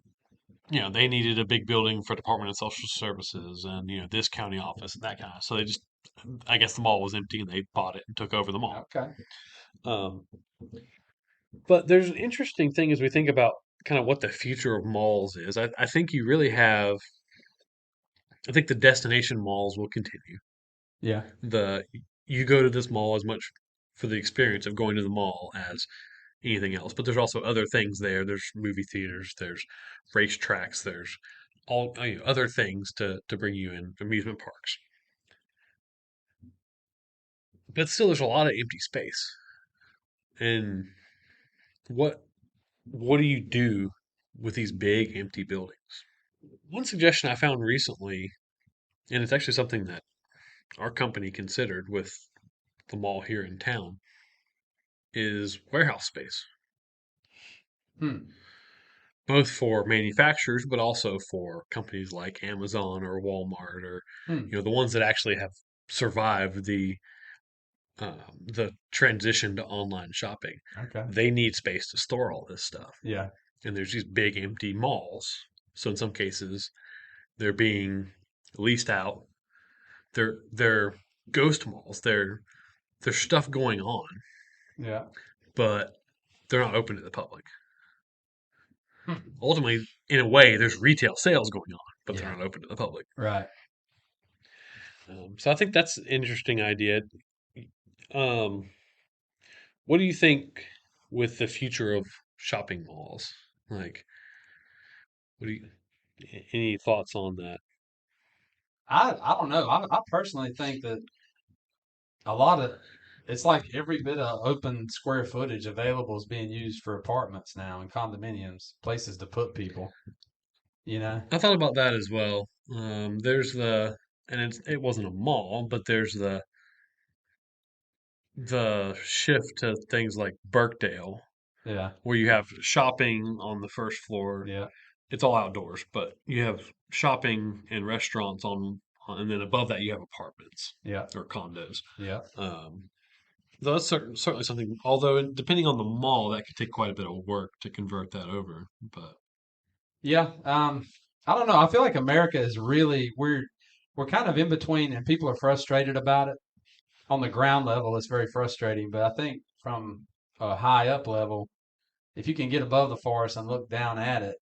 they needed a big building for Department of Social Services and this county office and that kind of. So I guess the mall was empty and they bought it and took over the mall. Okay. Um, but there's an interesting thing as we think about kind of what the future of malls is. I think you really have. I think the destination malls will continue. Yeah. The You go to this mall as much for the experience of going to the mall as anything else. But there's also other things there. There's movie theaters. There's racetracks. There's all other things to bring you in amusement parks. But still, there's a lot of empty space. And what what do you do with these big empty buildings? One suggestion I found recently, and it's actually something that our company considered with the mall here in town, is warehouse space, Hmm. both for manufacturers, but also for companies like Amazon or Walmart or Hmm. the ones that actually have survived the transition to online shopping. Okay. They need space to store all this stuff, Yeah. and there's these big empty malls. So in some cases, they're being leased out. They're ghost malls. There's stuff going on, Yeah. but they're not open to the public. Hmm. Ultimately, in a way, there's retail sales going on, but they're Yeah. not open to the public. Right. So I think that's an interesting idea. Um, what do you think with the future of shopping malls? Like, what do you, any thoughts on that? I don't know. I personally think that a lot of it's like every bit of open square footage available is being used for apartments now and condominiums, places to put people, you know? I thought about that as well. There's and it wasn't a mall, but there's the shift to things like Birkdale, Yeah. where you have shopping on the first floor. Yeah. It's all outdoors, but you have shopping and restaurants and then above that you have apartments Yeah. or condos. Yeah. Um, so that's certainly something. Although, depending on the mall, that could take quite a bit of work to convert that over. But Yeah. I don't know. I feel like America is really we're kind of in between and people are frustrated about it. On the ground level, it's very frustrating, but I think from a high up level, if you can get above the forest and look down at it,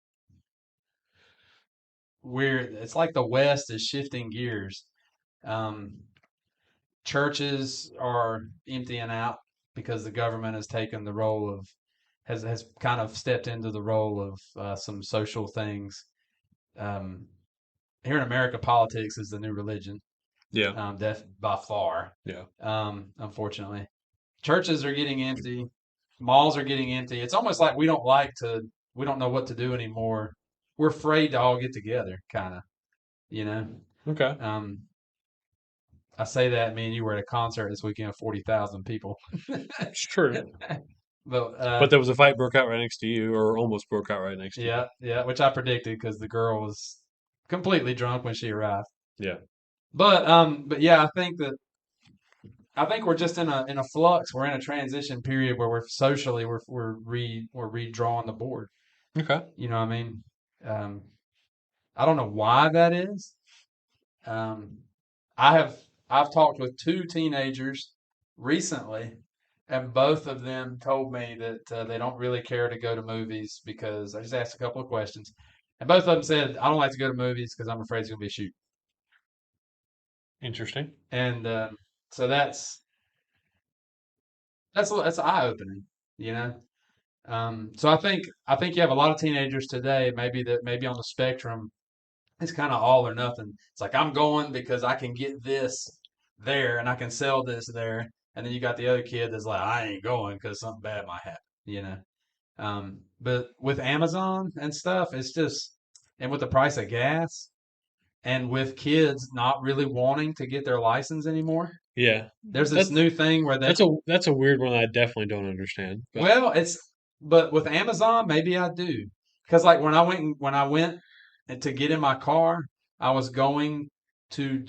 it's like the West is shifting gears. Um, churches are emptying out because the government has taken the role of has kind of stepped into the role of some social things. Um, Here in America, politics is the new religion, Yeah. by far. Yeah. Unfortunately, churches are getting empty, malls are getting empty. It's almost like we don't know what to do anymore. We're afraid to all get together, kind of, you know. Okay. Um, I say that, me and you were at a concert this weekend of 40,000 people. It's true. But But there was a fight broke out right next to you, or almost broke out right next to you. yeah, yeah, which I predicted because the girl was completely drunk when she arrived. Yeah. But yeah, I think we're just in a flux. We're in a transition period where we're socially we're redrawing the board. Okay. You know what I mean? Um, I don't know why that is. Um, I've talked with two teenagers recently, and both of them told me that they don't really care to go to movies because I just asked a couple of questions, and both of them said I don't like to go to movies because I'm afraid it's going to be a shoot. Interesting. And so that's eye opening, you know. So I think you have a lot of teenagers today, maybe on the spectrum. It's kind of all or nothing. It's like I'm going because I can get this there and I can sell this there, and then you got the other kid that's like I ain't going because something bad might happen, you know. But with Amazon and stuff, it's just and with the price of gas and with kids not really wanting to get their license anymore, Yeah. there's this That's new thing where they that's a weird one I definitely don't understand. But well, but with Amazon, maybe I do. Because like when I went to get in my car, I was going to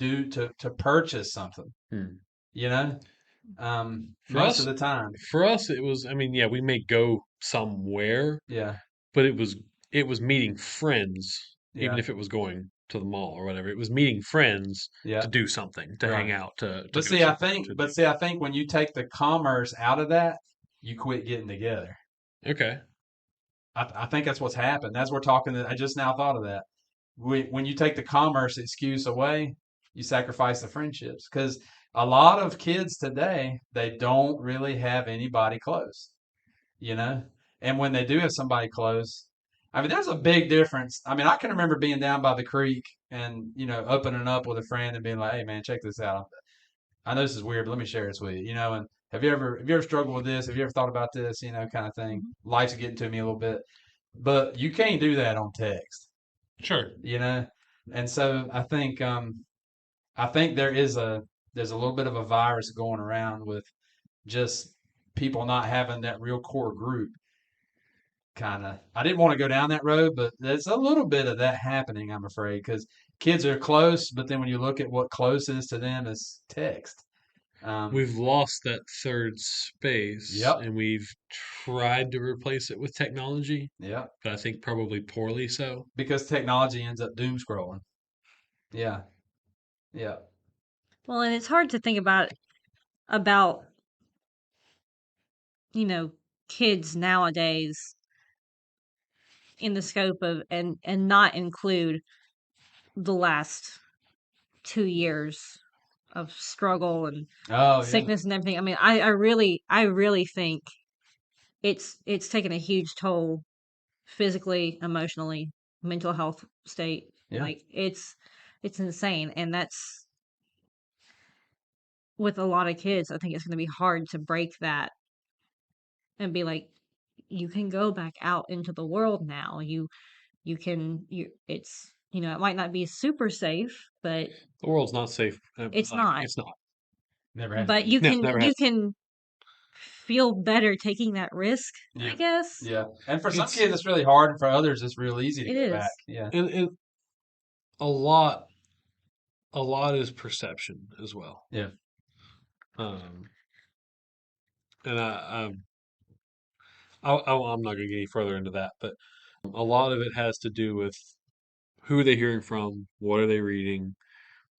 purchase something, hmm. you know, For most of us the time. for us it was, I mean, yeah, we may go somewhere, Yeah, but it was meeting friends, even yeah, if it was going to the mall or whatever. It was meeting friends yeah, to do something, to hang right. out, to go somewhere to do. But see, I think when you take the commerce out of that, you quit getting together. Okay. I think that's what's happened. That's we're talking. I just now thought of that. When you take the commerce excuse away, you sacrifice the friendships because a lot of kids today they don't really have anybody close, you know. And when they do have somebody close, I mean, there's a big difference. I mean, I can remember being down by the creek and opening up with a friend and being like, "Hey, man, check this out. I know this is weird, but let me share this with you." You know, and have you ever struggled with this? Have you ever thought about this? You know, kind of thing. Mhm. Life's getting to me a little bit, but you can't do that on text, Sure. you know. And so I think there's a little bit of a virus going around with just people not having that real core group. Kind of. I didn't want to go down that road, but there's a little bit of that happening, I'm afraid, because kids are close, but then when you look at what close is to them, is text. Um, We've lost that third space yep, and we've tried to replace it with technology, yep. but I think probably poorly so. Because technology ends up doom scrolling. Yeah, yeah, Well, and it's hard to think about you know kids nowadays in the scope of and not include the last 2 years of struggle and oh yeah, sickness and everything. I mean, I really think it's taken a huge toll physically, emotionally, mental health state. yeah. Like it's insane, and that's with a lot of kids. I think it's going to be hard to break that and be like, you can go back out into the world now. You can you it's it might not be super safe, but The world's not safe. it's Like, not. it's not. Never has But been. No, never you has. can feel better taking that risk, I Yeah, guess. yeah. And for some It's kids, it's really hard, and for others, it's real easy to It get back. is. Yeah, and a lot a lot is perception as well. yeah, Um, and I'm not going to get any further into that, but a lot of it has to do with who are they hearing from, what are they reading,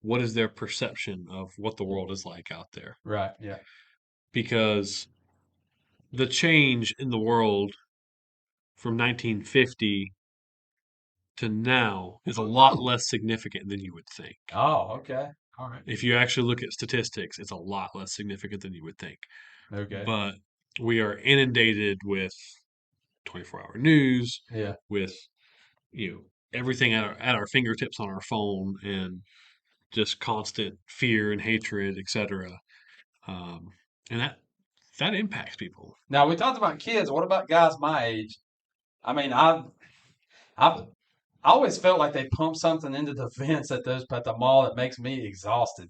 what is their perception of what the world is like out there. right. Yeah, Because the change in the world from 1950 to now is a lot less significant than you would think. oh, okay. All right. If you actually look at statistics, it's a lot less significant than you would think. Okay. But we are inundated with 24-hour news, Yeah. with everything at our fingertips on our phone, and just constant fear and hatred, etc. Um, and that impacts people. Now we talked about kids. What about guys my age? I mean, I've I always felt like they pump something into the vents at the mall that makes me exhausted.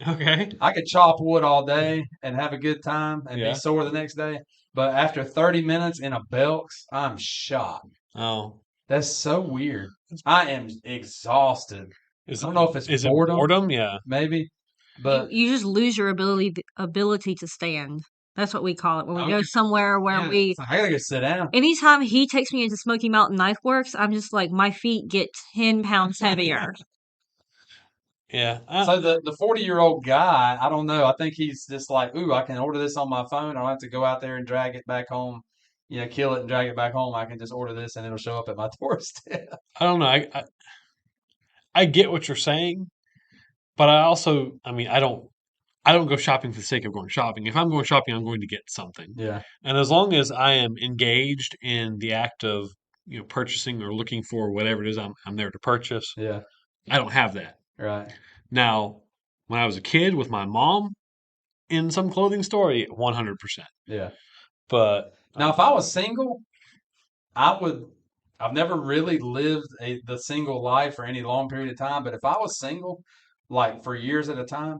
Okay. I could chop wood all day and have a good time and be Yeah. sore the next day, but after 30 minutes in a Belks, I'm shot. Oh, That's so weird. I am exhausted. is I it don't know if it's is it boredom, boredom? Yeah. maybe, You but you just lose your ability to stand. That's what we call it when we go okay. somewhere where Yeah, we. it's like, I gotta go sit down. Anytime he takes me into Smoky Mountain Knife Works, I'm just like my feet get 10 pounds heavier. Yeah. So the 40-year-old guy, I don't know. I think he's just like, ooh, I can order this on my phone. I don't have to go out there and drag it back home, kill it and drag it back home. I can just order this and it'll show up at my doorstep. I don't know. I get what you're saying, but I mean, I don't go shopping for the sake of going shopping. If I'm going shopping, I'm going to get something. Yeah, And as long as I am engaged in the act of, purchasing or looking for whatever it is I'm there to purchase, yeah, I don't have that. right. Now, when I was a kid with my mom in some clothing store, 100%. Yeah. But Now, if I was single, I would. I've never really lived the single life for any long period of time, but if I was single, like for years at a time,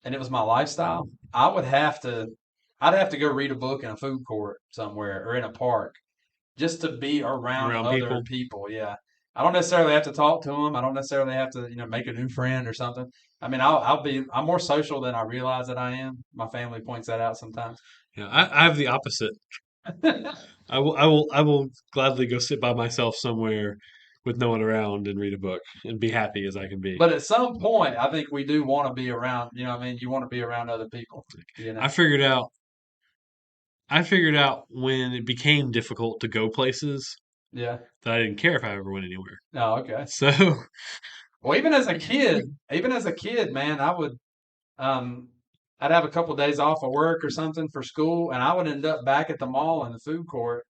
and it was my lifestyle, I'd have to go read a book in a food court somewhere or in a park just to be around around other people, people. Yeah. I don't necessarily have to talk to them. I don't necessarily have to, make a new friend or something. I mean, I'm more social than I realize that I am. My family points that out sometimes. I have the opposite. I will gladly go sit by myself somewhere with no one around and read a book and be happy as I can be. But at some point, I think we do want to be around, what I mean? You want to be around other people, I figured out I figured out when it became difficult to go places Yeah. that I didn't care if I ever went anywhere. Oh, okay. So Well, even as a kid, man, um, I'd have a couple days off of work or something for school, and I would end up back at the mall in the food court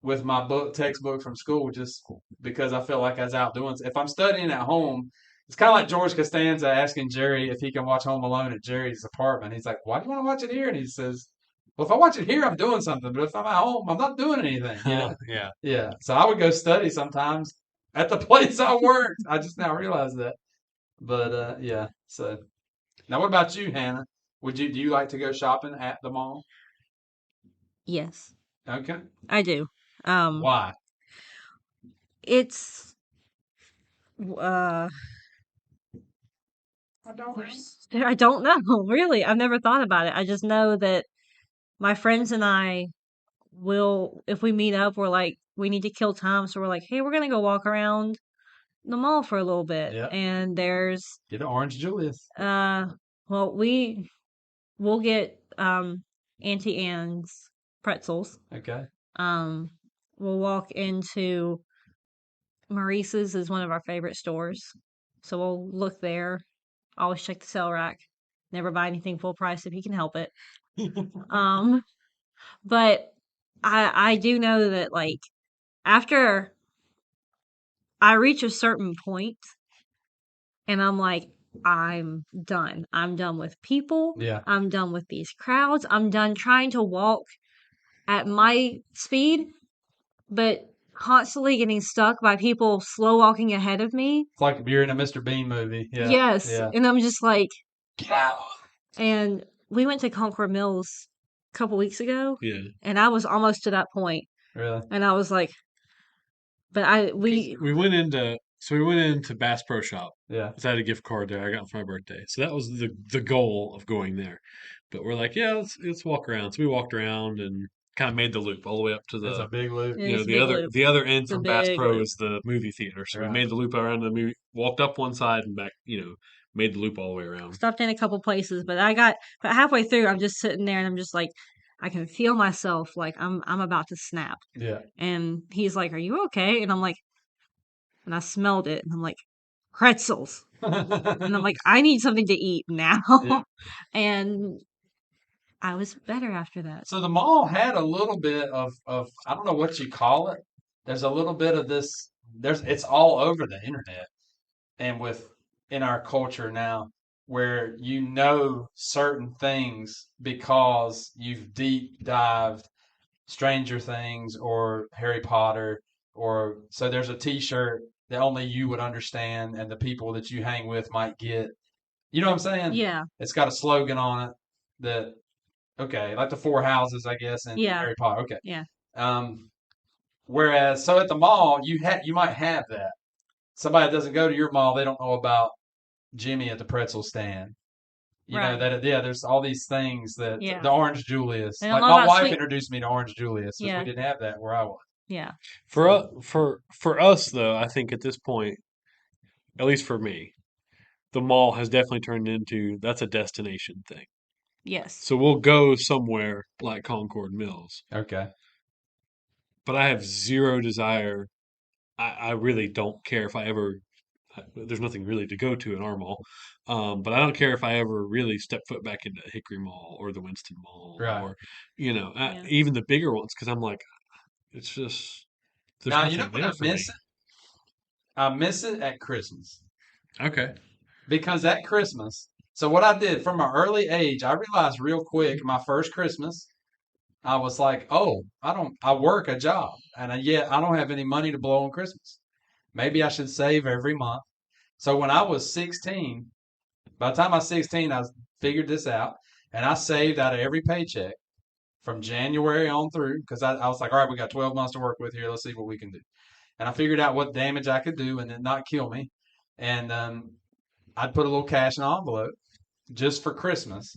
with my textbook from school, just because I felt like I was out doing. If I'm studying at home, it's kind of like George Costanza asking Jerry if he can watch Home Alone at Jerry's apartment. He's like, "Why do you want to watch it here?" And he says, "Well, if I watch it here, I'm doing something, but if I'm at home, I'm not doing anything." yeah. Yeah. So I would go study sometimes at the place I worked. I just now realized that. But yeah. So now, what about you, Hannah? Do you like to go shopping at the mall? Yes, Okay. I do. Um, Why? it's uh, I don't know. I don't know really. I've never thought about it. I just know that my friends and I will, if we meet up, we're like, we need to kill time, so we're like, hey, we're gonna go walk around the mall for a little bit, Yeah. and there's Get an Orange Julius. well, we'll get Auntie Anne's pretzels. Okay. Um, we'll walk into Maurice's is one of our favorite stores. So we'll look there. Always check the sale rack. Never buy anything full price if you can help it. Um, but I do know that like after I reach a certain point and I'm like, I'm done. I'm done with people. Yeah. I'm done with these crowds. I'm done trying to walk at my speed, but constantly getting stuck by people slow walking ahead of me. It's like you're in a Mr. Bean movie. Yeah. Yes. Yeah. And I'm just like, Get out. and we went to Concord Mills a couple weeks ago, Yeah. and I was almost to that point, Really? and I was like, but We went into Bass Pro Shop. Yeah. 'Cause I had a gift card there I got for my birthday. So that was the goal of going there. But we're like, yeah, let's walk around. So we walked around and kind of made the loop all the way up to It's a the big loop. it is a big loop. the other end It's a from Bass big Pro loop. is the movie theater. So we Right. made the loop around the movie, walked up one side and back, made the loop all the way around. Stopped in a couple places, but but halfway through, I'm just sitting there and I'm just like, I can feel myself like I'm about to snap. Yeah. And he's like, "Are you okay?" And I'm like, and I smelled it, and I'm like, pretzels. And I'm like, I need something to eat now. Yeah. And I was better after that. So the mall had a little bit of I don't know what you call it. There's a little bit of this. It's all over the internet and in our culture now, where you know certain things because you've deep dived Stranger Things or Harry Potter, or so there's a T-shirt that only you would understand, and the people that you hang with might get. You know what I'm saying? Yeah. It's got a slogan on it that okay, like the four houses, I guess, in Yeah. Harry Potter. Okay. Yeah. Um, whereas, so at the mall, you might have that. Somebody that doesn't go to your mall, they don't know about Jimmy at the pretzel stand. You know Right. that yeah, there's all these things that Yeah. the Orange Julius. They don't Like know my about wife sweet. introduced me to Orange Julius because we Yeah. didn't have that where I was. Yeah. For So us, for us though, I think at this point, at least for me, the mall has definitely turned into that's a destination thing. Yes. So we'll go somewhere like Concord Mills, okay, but I have zero desire. I really don't care if I ever. There's nothing really to go to in our mall, but I don't care if I ever really step foot back into Hickory Mall or the Winston Mall right. or, Yeah. even the bigger ones because I'm like, it's just there's Now you know nothing what there I for miss me. it. I miss it at Christmas Okay. because at Christmas. So what I did from an early age, I realized real quick my first Christmas. I was like, oh, I work a job yet I don't have any money to blow on Christmas. Maybe I should save every month. So when I was 16, by the time I was 16, I figured this out and I saved out of every paycheck from January on through because I was like, all right, we got 12 months to work with here. Let's see what we can do. And I figured out what damage I could do and then not kill me. And I'd put a little cash in an envelope just for Christmas.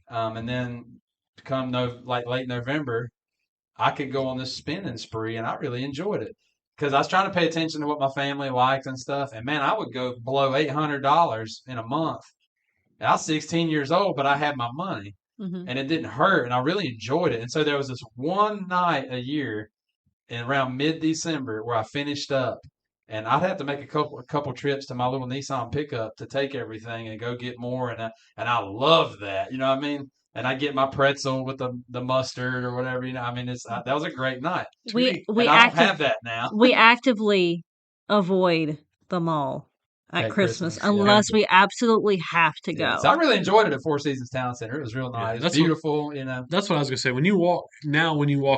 And then come like late November, I could go on this spending spree, and I really enjoyed it because I was trying to pay attention to what my family liked and stuff. And man, I would go below $800 in a month. And I was 16 years old, but I had my money, Mm-hmm. and it didn't hurt, and I really enjoyed it. And so there was this one night a year, in around mid-December, where I finished up, and I'd have to make a couple trips to my little Nissan pickup to take everything and go get more, and I love that. You know what I mean? And I get my pretzel with the mustard or whatever. You know, I mean, that was a great night, We and I don't have that now we actively avoid the mall at at Christmas Christmas. Yeah, unless we absolutely have to yeah. So go. I really enjoyed it at Four Seasons Town Center. It was real Yeah, nice, beautiful. You know, that's what I was gonna say. When you walk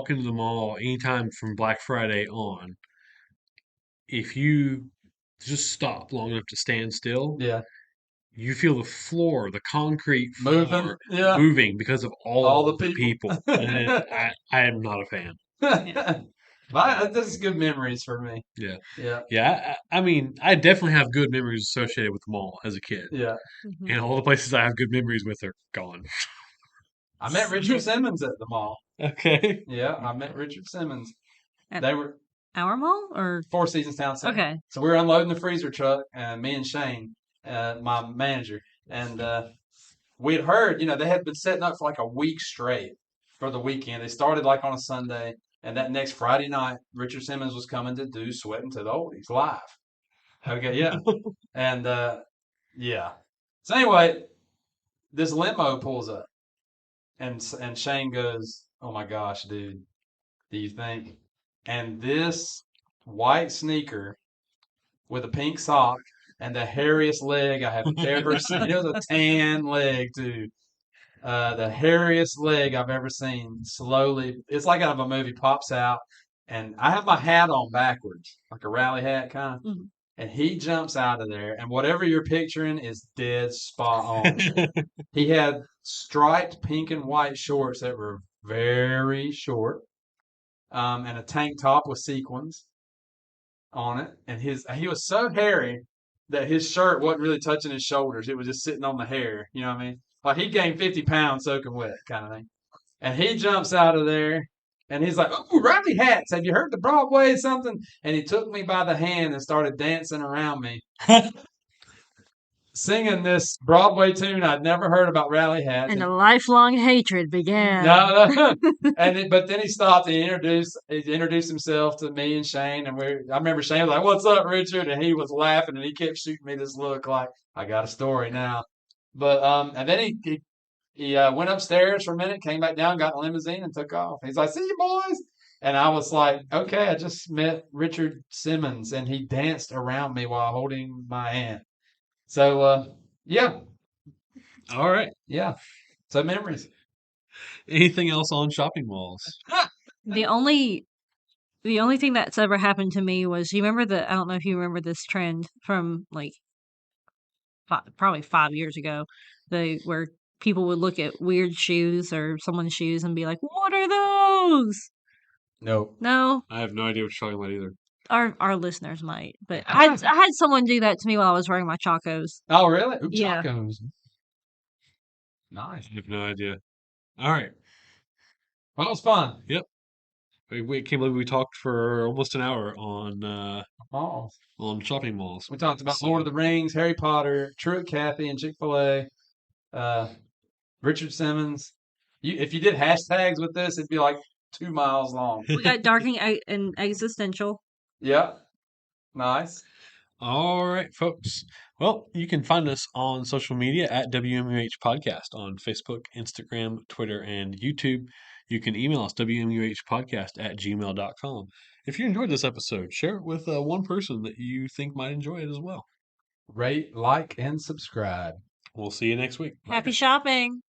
into the mall, anytime from Black Friday on, if you just stop long enough to stand still, yeah, you feel the concrete moving. floor Yeah, moving because of all the all the people. people. And I am not a fan. Yeah. This is good memories for me. Yeah. Yeah, Yeah. I mean, I definitely have good memories associated with the mall as a kid. yeah. Mhm. And all the places I have good memories with are gone. I met Richard Simmons at the mall. Okay. Yeah, I met Richard Simmons. At They were our mall or Four Seasons Town Center. okay. So we were unloading the freezer truck, and me and Shane, my manager, and we had heard, they had been setting up for like a week straight for the weekend. They started like on a Sunday, and that next Friday night, Richard Simmons was coming to do Sweating to the Oldies live. Okay, yeah, and yeah. So anyway, this limo pulls up, and Shane goes, "Oh my gosh, dude, do you think?" And this white sneaker with a pink sock and the hairiest leg I have ever seen. It was a tan leg, too. The hairiest leg I've ever seen. Slowly, it's like out of a movie, pops out, and I have my hat on backwards, like a rally hat kind of. Mhm. And he jumps out of there, and whatever you're picturing is dead spot on. He had striped pink and white shorts that were very short, and a tank top with sequins on it, and he was so hairy that his shirt wasn't really touching his shoulders. It was just sitting on the hair. You know what I mean? Like he gained 50 pounds soaking wet, kind of thing. And he jumps out of there, and he's like, "Oh, rally hats! Have you heard the Broadway or something?" And he took me by the hand and started dancing around me. singing this Broadway tune I'd never heard about Rally Hats. And a lifelong hatred began. No. But then he stopped and he introduced himself to me and Shane, and I remember Shane was like, "What's up, Richard?" And he was laughing, and he kept shooting me this look like I got a story now. But and then he went upstairs for a minute, came back down, got in a limousine, and took off. He's like, "See you, boys." And I was like, "Okay, I just met Richard Simmons," and he danced around me while holding my hand. So yeah, All right. yeah. So memories. Anything else on shopping malls? The only thing that's ever happened to me was, you remember I don't know if you remember this trend from like probably 5 years ago, where people would look at weird shoes or someone's shoes and be like, "What are those?" No. No, I have no idea what you're talking about either. our listeners might, but I had someone do that to me while I was wearing my Chacos. Oh, really? Ooh, Yeah. tacos. Nice. I have no idea. All right. Well, it was fun. Yep. We can't believe we talked for almost an hour Oh. on shopping malls. We talked about So- Lord of the Rings, Harry Potter, Truett Cathy and Chick-fil-A, Richard Simmons. If you did hashtags with this, it'd be like 2 miles long. We got darking and existential. Yeah. Nice. All right, folks. Well, you can find us on social media at WMUH Podcast on Facebook, Instagram, Twitter, and YouTube. You can email us, WMUHpodcast@gmail.com. If you enjoyed this episode, share it with one person that you think might enjoy it as well. Rate, like, and subscribe. We'll see you next week. Happy shopping.